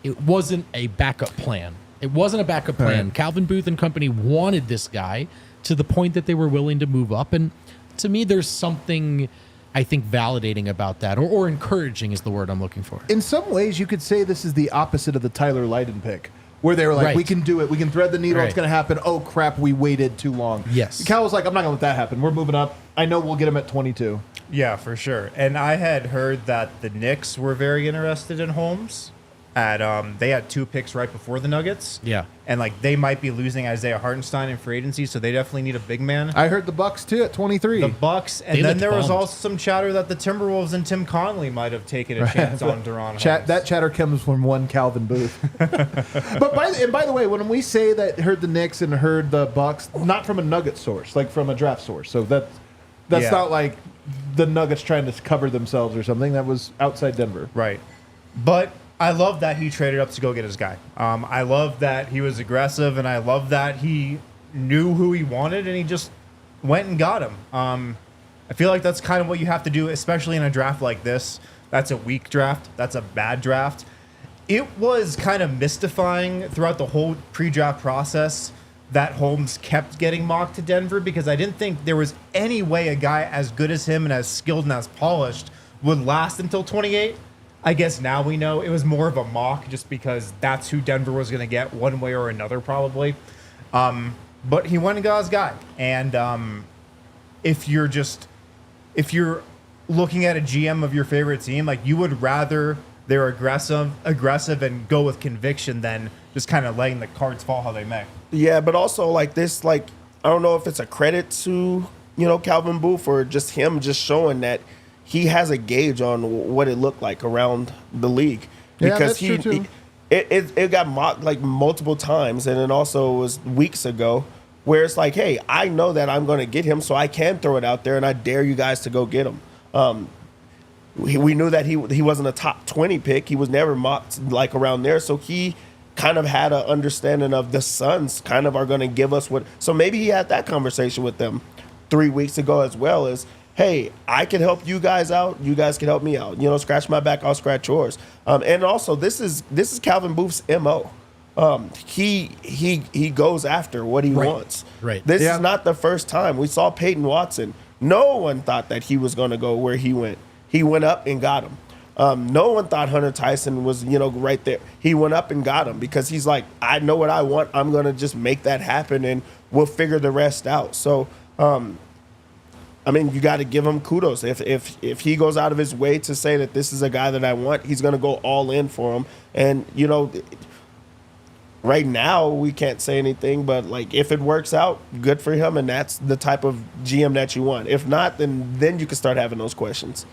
it wasn't a backup plan. It wasn't a backup plan. Calvin Booth and company wanted this guy to the point that they were willing to move up. And to me, there's something, I think, validating about that, or encouraging is the word I'm looking for. In some ways, you could say this is the opposite of the Tyler Lydon pick, where they were like, we can do it. We can thread the needle. It's going to happen. Oh, crap, we waited too long. Yes. Cal was like, I'm not going to let that happen. We're moving up. I know we'll get him at 22. Yeah, for sure. And I had heard that the Knicks were very interested in Holmes. They had 2 picks right before the Nuggets. Yeah. And they might be losing Isaiah Hartenstein in free agency, so they definitely need a big man. I heard the Bucks too at 23. The Bucks, and then there was also some chatter that the Timberwolves and Tim Conley might have taken a chance on DaRon Holmes. That chatter comes from one Calvin Booth. But by the way, when we say that heard the Knicks and heard the Bucks, not from a Nugget source, like from a draft source. So that's not like the Nuggets trying to cover themselves or something. That was outside Denver. Right. But I love that he traded up to go get his guy. I love that he was aggressive, and I love that he knew who he wanted, and he just went and got him. I feel like that's kind of what you have to do, especially in a draft like this. That's a weak draft. That's a bad draft. It was kind of mystifying throughout the whole pre-draft process that Holmes kept getting mocked to Denver, because I didn't think there was any way a guy as good as him and as skilled and as polished would last until 28. I guess now we know it was more of a mock just because that's who Denver was going to get one way or another probably. But he went and got his guy. And if you're looking at a GM of your favorite team, like, you would rather they're aggressive and go with conviction than just kind of letting the cards fall how they may. Yeah, but also like this, like, I don't know if it's a credit to, Calvin Booth, or just him just showing that he has a gauge on what it looked like around the league. Yeah, Because that's true too. it got mocked like multiple times, and it also was weeks ago where it's like, hey, I know that I'm going to get him, so I can throw it out there, and I dare you guys to go get him. We knew that he wasn't a top 20 pick. He was never mocked like around there, so he kind of had an understanding of the Suns kind of are going to give us what. So maybe he had that conversation with them 3 weeks ago as well, as, hey, I can help you guys out. You guys can help me out. Scratch my back, I'll scratch yours. And also, this is Calvin Booth's MO. He goes after what he wants. Right. This is not the first time. We saw Peyton Watson. No one thought that he was going to go where he went. He went up and got him. No one thought Hunter Tyson was, right there. He went up and got him because he's like, I know what I want. I'm going to just make that happen, and we'll figure the rest out. So, you got to give him kudos. If he goes out of his way to say that this is a guy that I want, he's going to go all in for him. And, right now we can't say anything, but like, if it works out, good for him, and that's the type of GM that you want. If not, then you can start having those questions.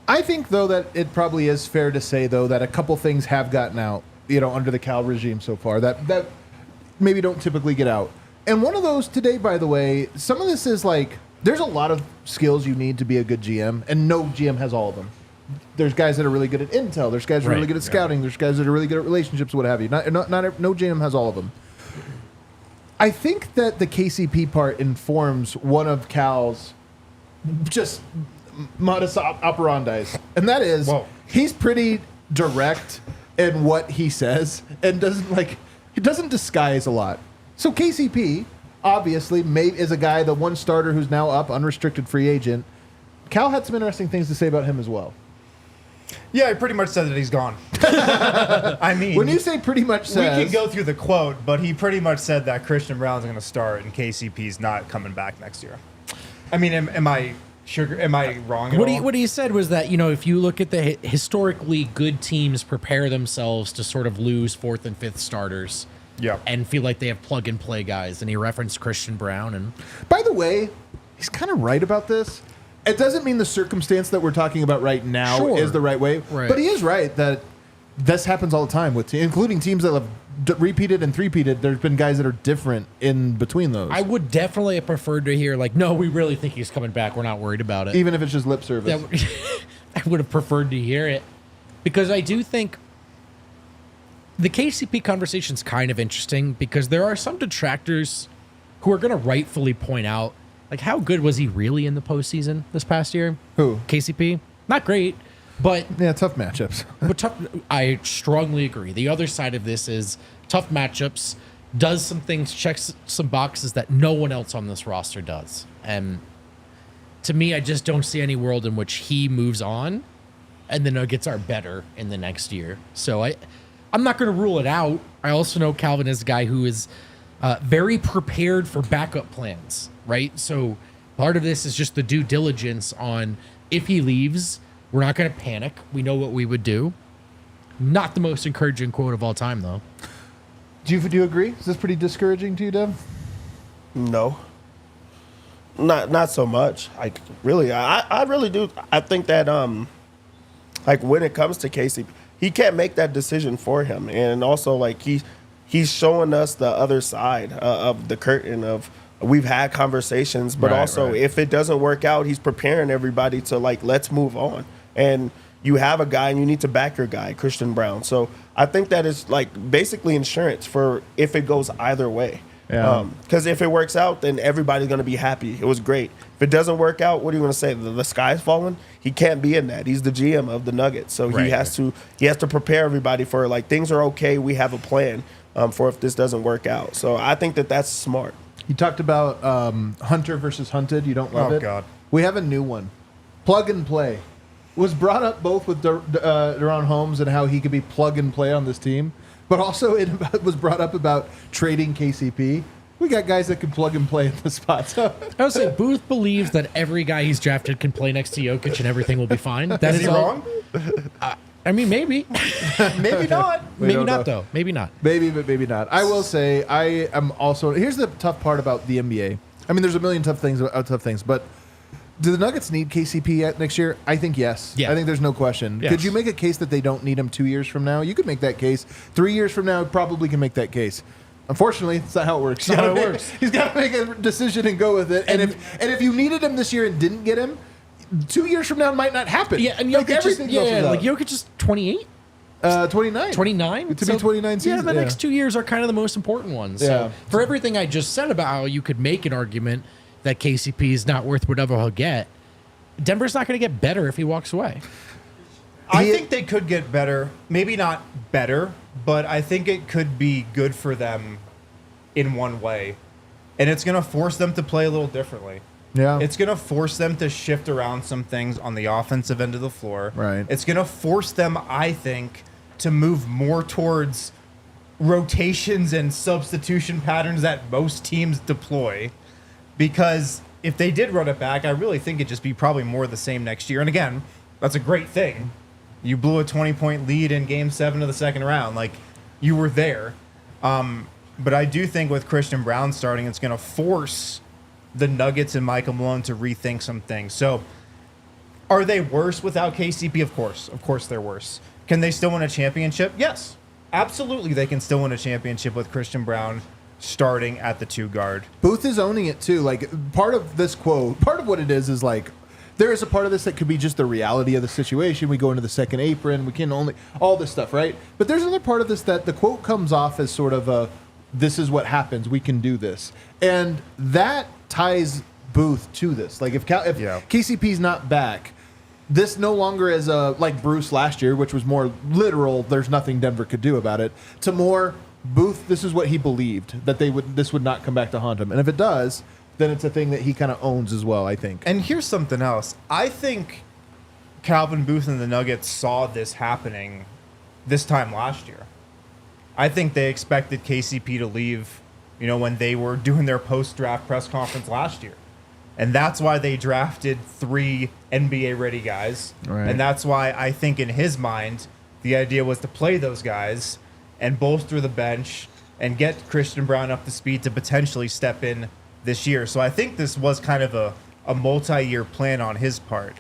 I think, though, that it probably is fair to say, though, that a couple things have gotten out, under the Cal regime so far that maybe don't typically get out. And one of those today, by the way, some of this is like, there's a lot of skills you need to be a good GM, and no GM has all of them. There's guys that are really good at intel. There's guys that are really good at scouting. There's guys that are really good at relationships, what have you. No GM has all of them. I think that the KCP part informs one of Cal's just modus operandi, and that is he's pretty direct in what he says and doesn't disguise a lot. So KCP obviously is a guy, the one starter who's now up, unrestricted free agent. Cal had some interesting things to say about him as well. Yeah, he pretty much said that he's gone. I mean, when you say pretty much says, we can go through the quote, but he pretty much said that Christian Brown's going to start and KCP's not coming back next year. I mean, am I wrong? What he said was that, if you look at the historically good teams prepare themselves to sort of lose fourth and fifth starters, and feel like they have plug and play guys, and he referenced Christian Brown. And by the way, he's kind of right about this. It doesn't mean the circumstance that we're talking about right now is the right way, but he is right that this happens all the time with including teams that have repeated and three-peated. There's been guys that are different in between those. I would definitely have preferred to hear no, we really think he's coming back. We're not worried about it, even if it's just lip service. I would have preferred to hear it, because I do think the KCP conversation is kind of interesting, because there are some detractors who are going to rightfully point out, how good was he really in the postseason this past year? Who? KCP? Not great, but yeah, tough matchups. But tough. I strongly agree. The other side of this is tough matchups, does some things, checks some boxes that no one else on this roster does. And to me, I just don't see any world in which he moves on and the Nuggets are better in the next year. So I'm not going to rule it out. I also know Calvin is a guy who is very prepared for backup plans, right? So part of this is just the due diligence on, if he leaves, we're not going to panic. We know what we would do. Not the most encouraging quote of all time, though. Do you agree? Is this pretty discouraging to you, Dev? No. Not so much. I really do. I think that when it comes to Casey, he can't make that decision for him, and also he's showing us the other side of the curtain of, we've had conversations, but if it doesn't work out, he's preparing everybody to let's move on. And you have a guy and you need to back your guy, Christian Brown. So I think that is basically insurance for if it goes either way. Yeah. Because if it works out, then everybody's going to be happy. It was great. If it doesn't work out, what are you going to say? The sky's falling? He can't be in that. He's the GM of the Nuggets, so he has to prepare everybody for like things are okay. We have a plan for if this doesn't work out. So I think that's smart. You talked about Hunter versus Hunted. You don't love it? Oh, God. We have a new one. Plug and play. Was brought up both with DaRon Holmes and how he could be plug and play on this team, but also it was brought up about trading KCP. We got guys that can plug and play in the spots. I would say Booth believes that every guy he's drafted can play next to Jokic and everything will be fine. That Is he wrong? I mean, maybe. Maybe not. Maybe don't not, know. though. Maybe not. Maybe, but maybe not. I will say I am also. Here's the tough part about the NBA. I mean, there's a million tough things, but do the Nuggets need KCP next year? I think yes. Yeah. I think there's no question. Yes. Could you make a case that they don't need him 2 years from now? You could make that case. 3 years from now, probably can make that case. Unfortunately, that's not how it works. Not how it works. He's got to make a decision and go with it. And if you needed him this year and didn't get him, 2 years from now it might not happen. Yeah, and like Jokic everything else is like up. Jokic is 28? 29. 29? To be 29 seasons. Yeah, the next 2 years are kind of the most important ones. Yeah. So for everything I just said about how you could make an argument that KCP is not worth whatever he'll get, Denver's not going to get better if he walks away. I think they could get better. Maybe not better, but I think it could be good for them in one way. And it's going to force them to play a little differently. Yeah. It's going to force them to shift around some things on the offensive end of the floor. Right. It's going to force them, I think, to move more towards rotations and substitution patterns that most teams deploy. Because if they did run it back, I really think it'd just be probably more the same next year. And again, that's a great thing. You blew a 20-point lead in Game 7 of the second round. Like, you were there. But I do think with Christian Brown starting, it's going to force the Nuggets and Michael Malone to rethink some things. So, are they worse without KCP? Of course. Of course they're worse. Can they still win a championship? Yes. Absolutely, they can still win a championship with Christian Brown starting at the 2 guard. Booth is owning it too. Like part of this quote, part of what it is like there is a part of this that could be just the reality of the situation. We go into the second apron. We can only all this stuff, right? But there's another part of this that the quote comes off as sort of a this is what happens. We can do this, and that ties Booth to this. Like if KCP's not back, this no longer is a like Bruce last year, which was more literal. There's nothing Denver could do about it. To more Booth, this is what he believed that this would not come back to haunt him, and if it does, then it's a thing that he kind of owns as well. I think. And here's something else. I think Calvin Booth and the Nuggets saw this happening this time last year. I think they expected KCP to leave, when they were doing their post-draft press conference last year. And that's why they drafted 3 NBA-ready guys. Right. And that's why I think in his mind, the idea was to play those guys and bolster the bench and get Christian Brown up to speed to potentially step in this year. So I think this was kind of a multi-year plan on his part.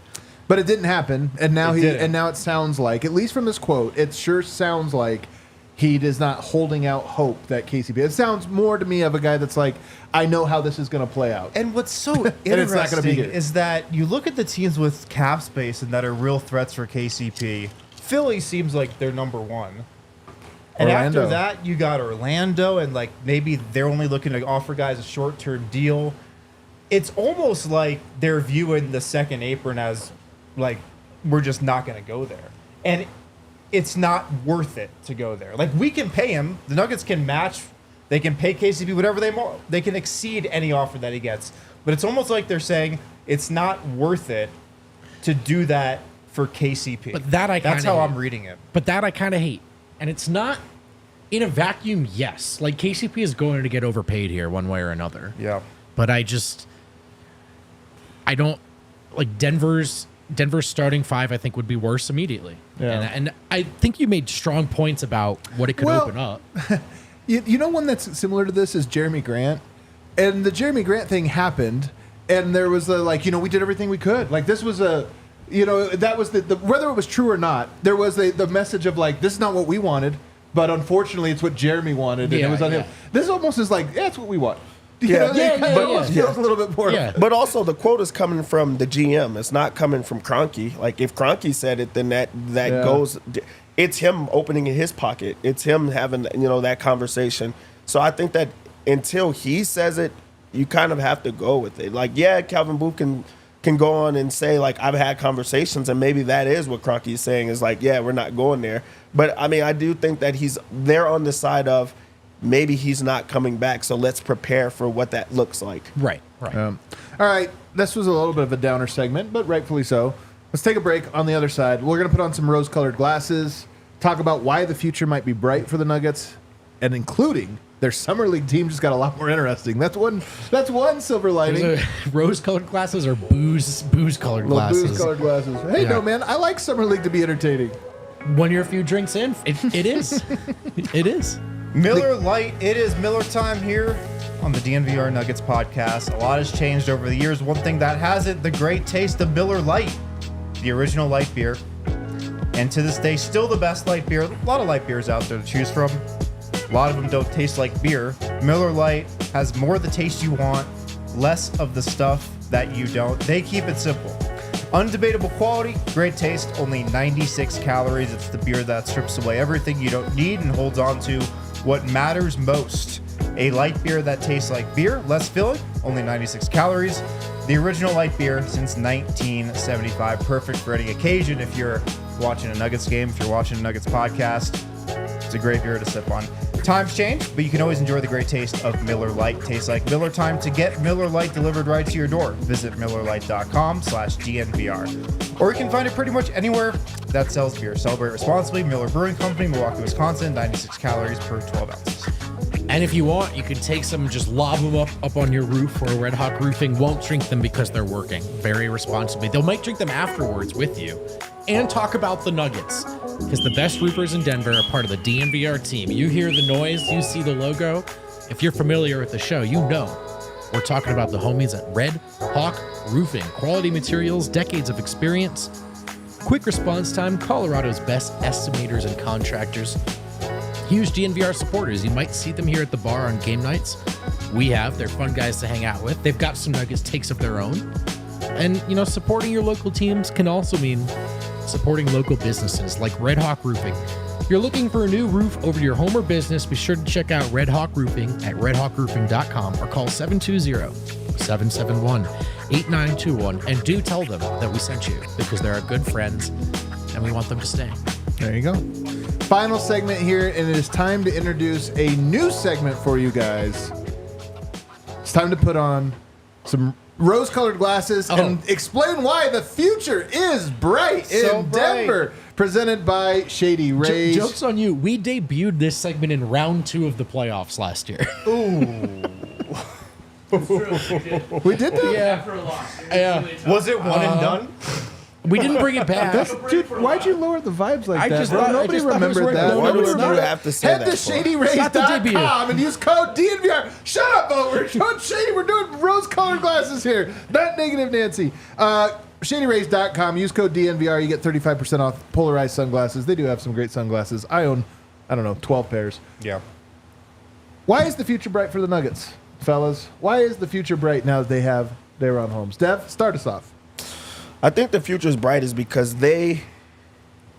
But it didn't happen, and now didn't. now it sounds like, at least from this quote, it sure sounds like he is not holding out hope that KCP. It sounds more to me of a guy that's like, I know how this is going to play out. And what's so it's not gonna be interesting good. is that you look at the teams with cap space and that are real threats for KCP. Philly seems like they're number 1. And Orlando. after that, you got Orlando, and like maybe they're only looking to offer guys a short-term deal. It's almost like they're viewing the second apron as like, we're just not going to go there. And it's not worth it to go there. Like, we can pay him. The Nuggets can match. They can pay KCP whatever they want. They can exceed any offer that he gets. But it's almost like they're saying it's not worth it to do that for KCP. But that That's how I'm reading it. But that I kind of hate. And it's not in a vacuum, yes. Like, KCP is going to get overpaid here one way or another. Yeah. But I don't, like, Denver's starting 5, I think, would be worse immediately. Yeah. And I think you made strong points about what it could open up. You know one that's similar to this is Jeremy Grant. And the Jeremy Grant thing happened, and there was we did everything we could. Like, this was that was the whether it was true or not, there was the message of, like, this is not what we wanted, but unfortunately it's what Jeremy wanted, and it was on him. This almost is like, yeah, it's what we want. It almost feels a little bit more. Yeah. But also, the quote is coming from the GM. It's not coming from Kroenke. Like, if Kroenke said it, then that goes. It's him opening in his pocket. It's him having that conversation. So I think that until he says it, you kind of have to go with it. Like, yeah, Calvin Booth can go on and say, like, I've had conversations, and maybe that is what Kroenke is saying is like, yeah, we're not going there. But, I mean, I do think that they're on the side of maybe he's not coming back, so let's prepare for what that looks like. Right. All right, this was a little bit of a downer segment, but rightfully so. Let's take a break. On the other side, we're going to put on some rose-colored glasses, talk about why the future might be bright for the Nuggets, and including their summer league team just got a lot more interesting. That's one silver lining. Rose-colored glasses or booze-colored glasses? Booze-colored glasses. Hey, Yeah. no, man, I like summer league to be entertaining. When you're a few drinks in, it is. It is. Miller Lite. It is Miller time here on the DNVR Nuggets podcast. A lot has changed over the years. One thing that hasn't, the great taste of Miller Lite, the original light beer. And to this day, still the best light beer. A lot of light beers out there to choose from. A lot of them don't taste like beer. Miller Lite has more of the taste you want, less of the stuff that you don't. They keep it simple. Undebatable quality, great taste, only 96 calories. It's the beer that strips away everything you don't need and holds on to what matters most. A light beer that tastes like beer, less filling, only 96 calories. The original light beer since 1975. Perfect for any occasion. If you're watching a Nuggets game, if you're watching a Nuggets podcast, it's a great beer to sip on. Times change, but you can always enjoy the great taste of Miller Lite. Tastes like Miller time. To get Miller Lite delivered right to your door, visit MillerLite.com/DNVR. Or you can find it pretty much anywhere that sells beer. Celebrate responsibly. Miller Brewing Company, Milwaukee, Wisconsin. 96 calories per 12 ounces. And if you want, you can take some and just lob them up on your roof, or Red Hawk Roofing won't drink them because they're working very responsibly. They might drink them afterwards with you and talk about the Nuggets, because the best roofers in Denver are part of the DNVR team. You hear the noise, you see the logo. If you're familiar with the show, you know we're talking about the homies at Red Hawk Roofing. Quality materials, decades of experience, quick response time, Colorado's best estimators and contractors. Huge DNVR supporters. You might see them here at the bar on game nights. They're fun guys to hang out with. They've got some Nuggets takes of their own. And, supporting your local teams can also mean supporting local businesses like Red Hawk Roofing. If you're looking for a new roof over your home or business, be sure to check out Red Hawk Roofing at redhawkroofing.com or call 720-771-8921 and do tell them that we sent you, because they're our good friends and we want them to stay. There you go. Final segment here, and it is time to introduce a new segment for you guys. It's time to put on some rose-colored glasses and explain why the future is bright in Denver. Presented by Shady Ray. Joke's on you. We debuted this segment in round 2 of the playoffs last year. Ooh. We did that? Yeah. Was it one and done? We didn't bring it back. Dude, why'd you lower the vibes like that? just bro? thought- I Nobody just thought it was remembered right. that. No, Why no, would it's you not. have to say Head that to for? not the debut. shadyrays.com and use code DNVR. Shut up, Bo. We're doing Shady. We're doing rose-colored glasses here. Not negative Nancy. Shadyrays.com. Use code DNVR. You get 35% off polarized sunglasses. They do have some great sunglasses. I own, 12 pairs. Yeah. Why is the future bright for the Nuggets, fellas? Why is the future bright now that they have DaRon Holmes? Dev, start us off. I think the future is bright is because they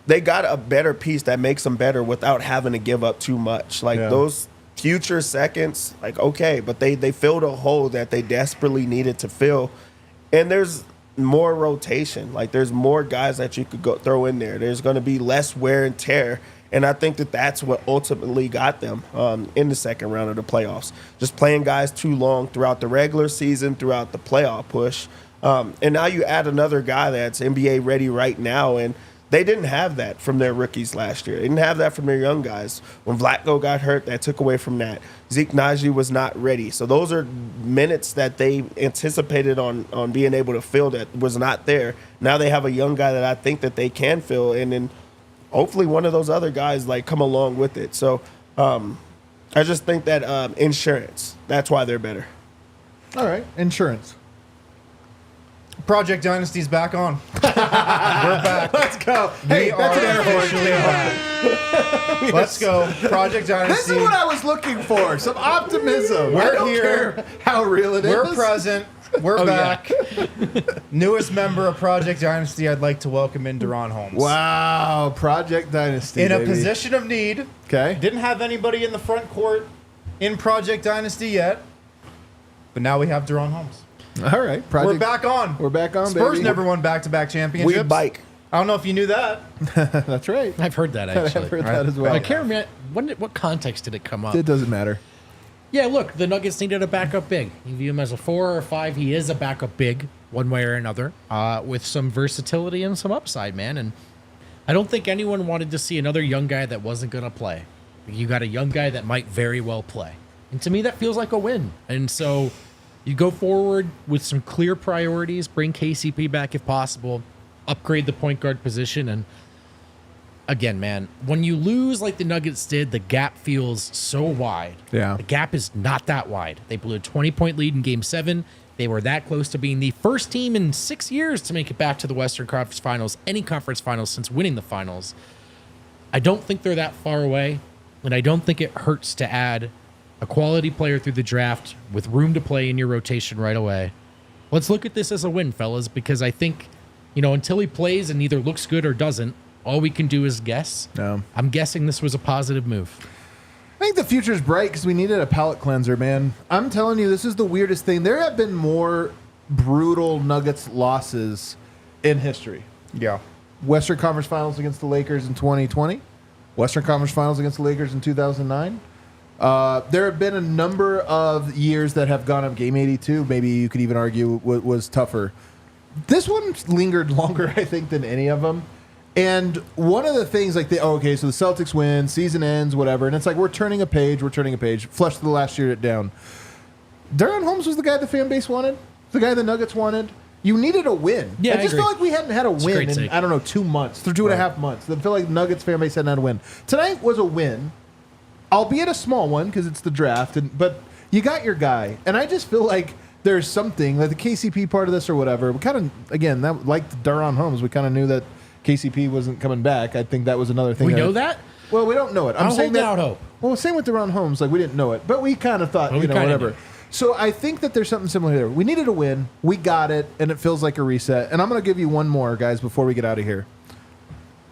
got a better piece that makes them better without having to give up too much. Like those future seconds, okay, but they filled a hole that they desperately needed to fill. And there's more rotation. Like there's more guys that you could throw in there. There's going to be less wear and tear. And I think that's what ultimately got them in the second round of the playoffs. Just playing guys too long throughout the regular season, throughout the playoff push. And now you add another guy that's NBA ready right now, and they didn't have that from their rookies last year. They didn't have that from their young guys. When Vlatko got hurt, that took away from that. Zeke Naji was not ready. So those are minutes that they anticipated on being able to fill that was not there. Now they have a young guy that I think that they can fill, and then hopefully one of those other guys come along with it. So I just think that insurance, that's why they're better. All right, insurance. Project Dynasty's back on. We're back. Let's go. Hey, that's an air horn. back. Let's go. Project Dynasty. This is what I was looking for. Some optimism. We're I don't here. care how real it is. We're present. We're back. Newest member of Project Dynasty, I'd like to welcome in DaRon Holmes. Wow, Project Dynasty. In a baby. position of need. Okay. Didn't have anybody in the front court in Project Dynasty yet, but now we have DaRon Holmes. All right. We're back on. We're back on, Spurs baby. never won back-to-back championships. We bike. I don't know if you knew that. That's right. I've heard that actually. I've heard that as well. I can't remember what context did it come up. It doesn't matter. Yeah, look, the Nuggets needed a backup big. You view him as a 4 or a 5. He is a backup big, one way or another, with some versatility and some upside, man. And I don't think anyone wanted to see another young guy that wasn't going to play. You got a young guy that might very well play. And to me, that feels like a win. And so you go forward with some clear priorities, bring KCP back if possible, upgrade the point guard position. And again, man, when you lose like the Nuggets did, the gap feels so wide. Yeah. The gap is not that wide. They blew a 20-point lead in Game 7. They were that close to being the first team in 6 years to make it back to the Western Conference Finals, any conference finals since winning the finals. I don't think they're that far away, and I don't think it hurts to add a quality player through the draft with room to play in your rotation right away. Let's look at this as a win, fellas, because I think, until he plays and either looks good or doesn't, all we can do is guess. Yeah. I'm guessing this was a positive move. I think the future's bright because we needed a palate cleanser, man. I'm telling you, this is the weirdest thing. There have been more brutal Nuggets losses in history. Yeah. Western Conference Finals against the Lakers in 2020. Western Conference Finals against the Lakers in 2009. There have been a number of years that have gone up. Game 82, maybe you could even argue, was tougher. This one lingered longer, I think, than any of them. And one of the things, so the Celtics win, season ends, whatever, and it's like, we're turning a page, flush to the last year it down. DaRon Holmes was the guy the fan base wanted, the guy the Nuggets wanted. You needed a win. Yeah, I just feel like we hadn't had a win in, 2 months, 2.5 months. I feel like Nuggets fan base hadn't had a win. Tonight was a win, albeit a small one because it's the draft, but you got your guy. And I just feel like there's something, like the KCP part of this or whatever, we kind of, again, that like DaRon Holmes, we kind of knew that KCP wasn't coming back. I think that was another thing. We know that? Well, we don't know it. I'm saying hold that. out hope. Well, same with DaRon Holmes. Like, we didn't know it, but we kind of thought, whatever. Knew. So I think that there's something similar there. We needed a win. We got it, and it feels like a reset. And I'm going to give you one more, guys, before we get out of here.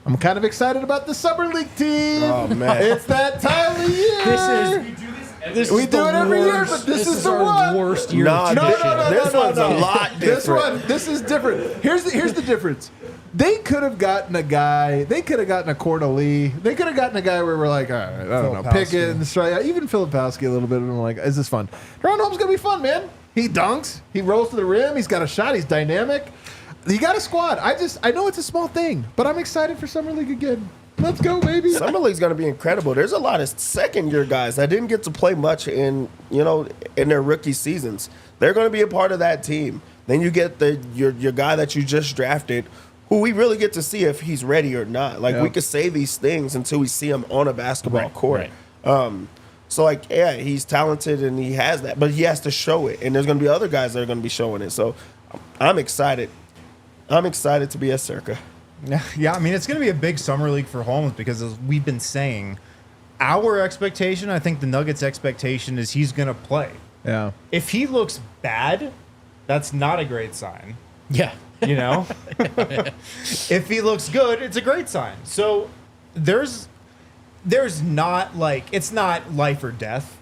I'm kind of excited about the Summer League team. Oh, man. It's that time of year. We do it every year, but this is the our one. worst year. No, this one's a no. lot different. This is different. Here's the difference. They could have gotten a guy. They could have gotten a Cordelli. They could have gotten a guy where we're like, all right, I don't know, Pickens, even Filipowski a little bit. And I'm like, is this fun? DaRon Holmes is gonna be fun, man. He dunks. He rolls to the rim. He's got a shot. He's dynamic. You got a squad. I know it's a small thing, but I'm excited for Summer League again. Let's go, baby. Summer League's going to be incredible. There's a lot of second-year guys that didn't get to play much in their rookie seasons. They're going to be a part of that team. Then you get your guy that you just drafted, who we really get to see if he's ready or not. Like, we could say these things until we see him on a basketball court. Right. So, he's talented and he has that, but he has to show it. And there's going to be other guys that are going to be showing it. So, I'm excited. I'm excited to be at Circa. Yeah, I mean, it's going to be a big summer league for Holmes because, as we've been saying, our expectation, I think the Nuggets' expectation is he's going to play. Yeah. If he looks bad, that's not a great sign. Yeah. If he looks good, it's a great sign. So there's not it's not life or death.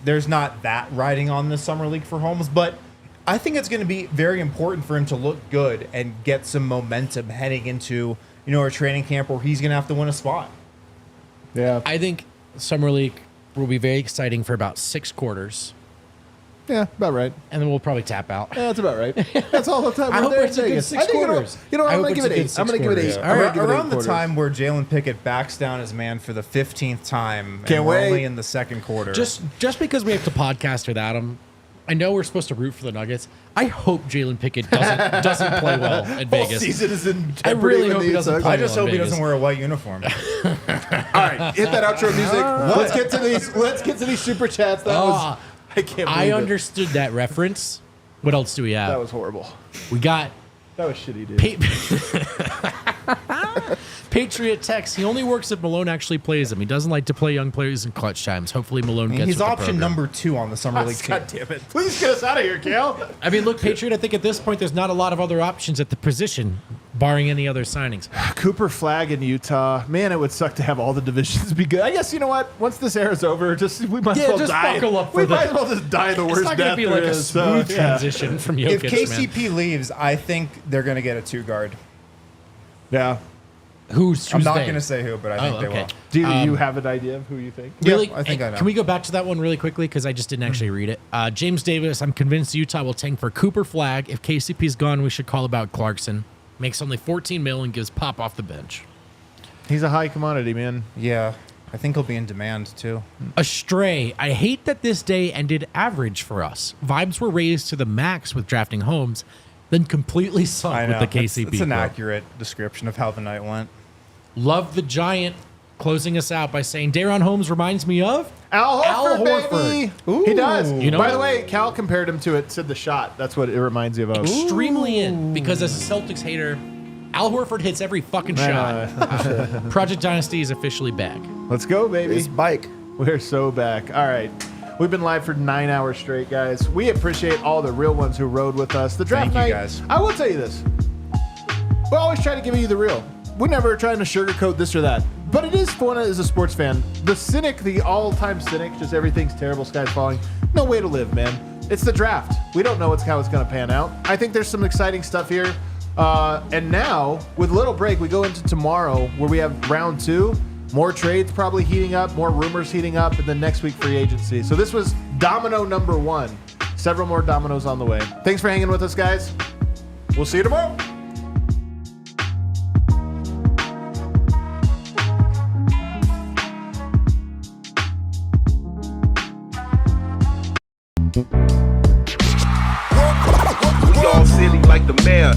There's not that riding on the summer league for Holmes, but I think it's going to be very important for him to look good and get some momentum heading into, a training camp where he's going to have to win a spot. Yeah. I think Summer League will be very exciting for about 6 quarters, Yeah, about right. and then we'll probably tap out. Yeah, that's about right. That's all the time. I we're hope there it's a in good Vegas. 6 I think quarters. I'm I going hope to give it's it a 8. good I'm going to give it 8. 6 I'm gonna give it 8 Around the quarters. time where Jalen Pickett backs down his man for the 15th time, Can't and we're wait. only in the second quarter. Just because we have to podcast without him, I know we're supposed to root for the Nuggets. I hope Jalen Pickett doesn't play well in Whole Vegas. season is in I jeopardy really with hope he these doesn't Sox. play I just well in hope he Vegas. doesn't wear a white uniform. All right, hit that outro music. Let's get to these super chats. That was I can't believe I it. understood that reference. What else do we have? That was horrible. We got That was shitty, dude. Patriot text. He only works if Malone actually plays him. He doesn't like to play young players in clutch times. Hopefully Malone gets He's with the option program. number 2 on the summer league team. God damn it. Please get us out of here, Kale. I mean, look, Patriot, I think at this point there's not a lot of other options at the position. barring any other signings. Cooper Flag in Utah. Man, it would suck to have all the divisions be good. I guess you know what? Once this era's over, we might as well just die. buckle up for We might as well just die the worst It's not death going to be like there a is. smooth Yeah. transition from Jokic, If man. KCP leaves, I think they're going to get a 2 guard. Yeah. Who's I'm not they? going to say who, but I think they will. Do you have an idea of who you think? Really? Yeah, I think I know. Can we go back to that one really quickly? Because I just didn't actually read it. James Davis, I'm convinced Utah will tank for Cooper Flag. If KCP's gone, we should call about Clarkson. Makes only $14 million and gives Pop off the bench. He's a high commodity, man. Yeah, I think he'll be in demand too. Astray. I hate that this day ended average for us. Vibes were raised to the max with drafting Holmes, then completely sunk with the KCP. It's an quote. accurate description of how the night went. Love the Giant closing us out by saying DaRon Holmes reminds me of Al Al Horford, Horford. baby. He does. You know By what? the way, Cal compared him to it, said the shot. That's what it reminds you of. extremely in because as a Celtics hater, Al Horford hits every fucking shot. Project Dynasty is officially back. Let's go, baby. This bike. We're so back. All right. We've been live for 9 hours straight, guys. We appreciate all the real ones who rode with us. The draft Thank you, night, guys. I will tell you this. We always try to give you the real. We're never trying to sugarcoat this or that. But it is fun as a sports fan. The cynic, the all-time cynic, just everything's terrible, sky's falling. No way to live, man. It's the draft. We don't know how it's going to pan out. I think there's some exciting stuff here. And now, with a little break, we go into tomorrow where we have round 2. More trades probably heating up, more rumors heating up, and then next week free agency. So this was domino number 1. Several more dominoes on the way. Thanks for hanging with us, guys. We'll see you tomorrow. We all silly like the mayor.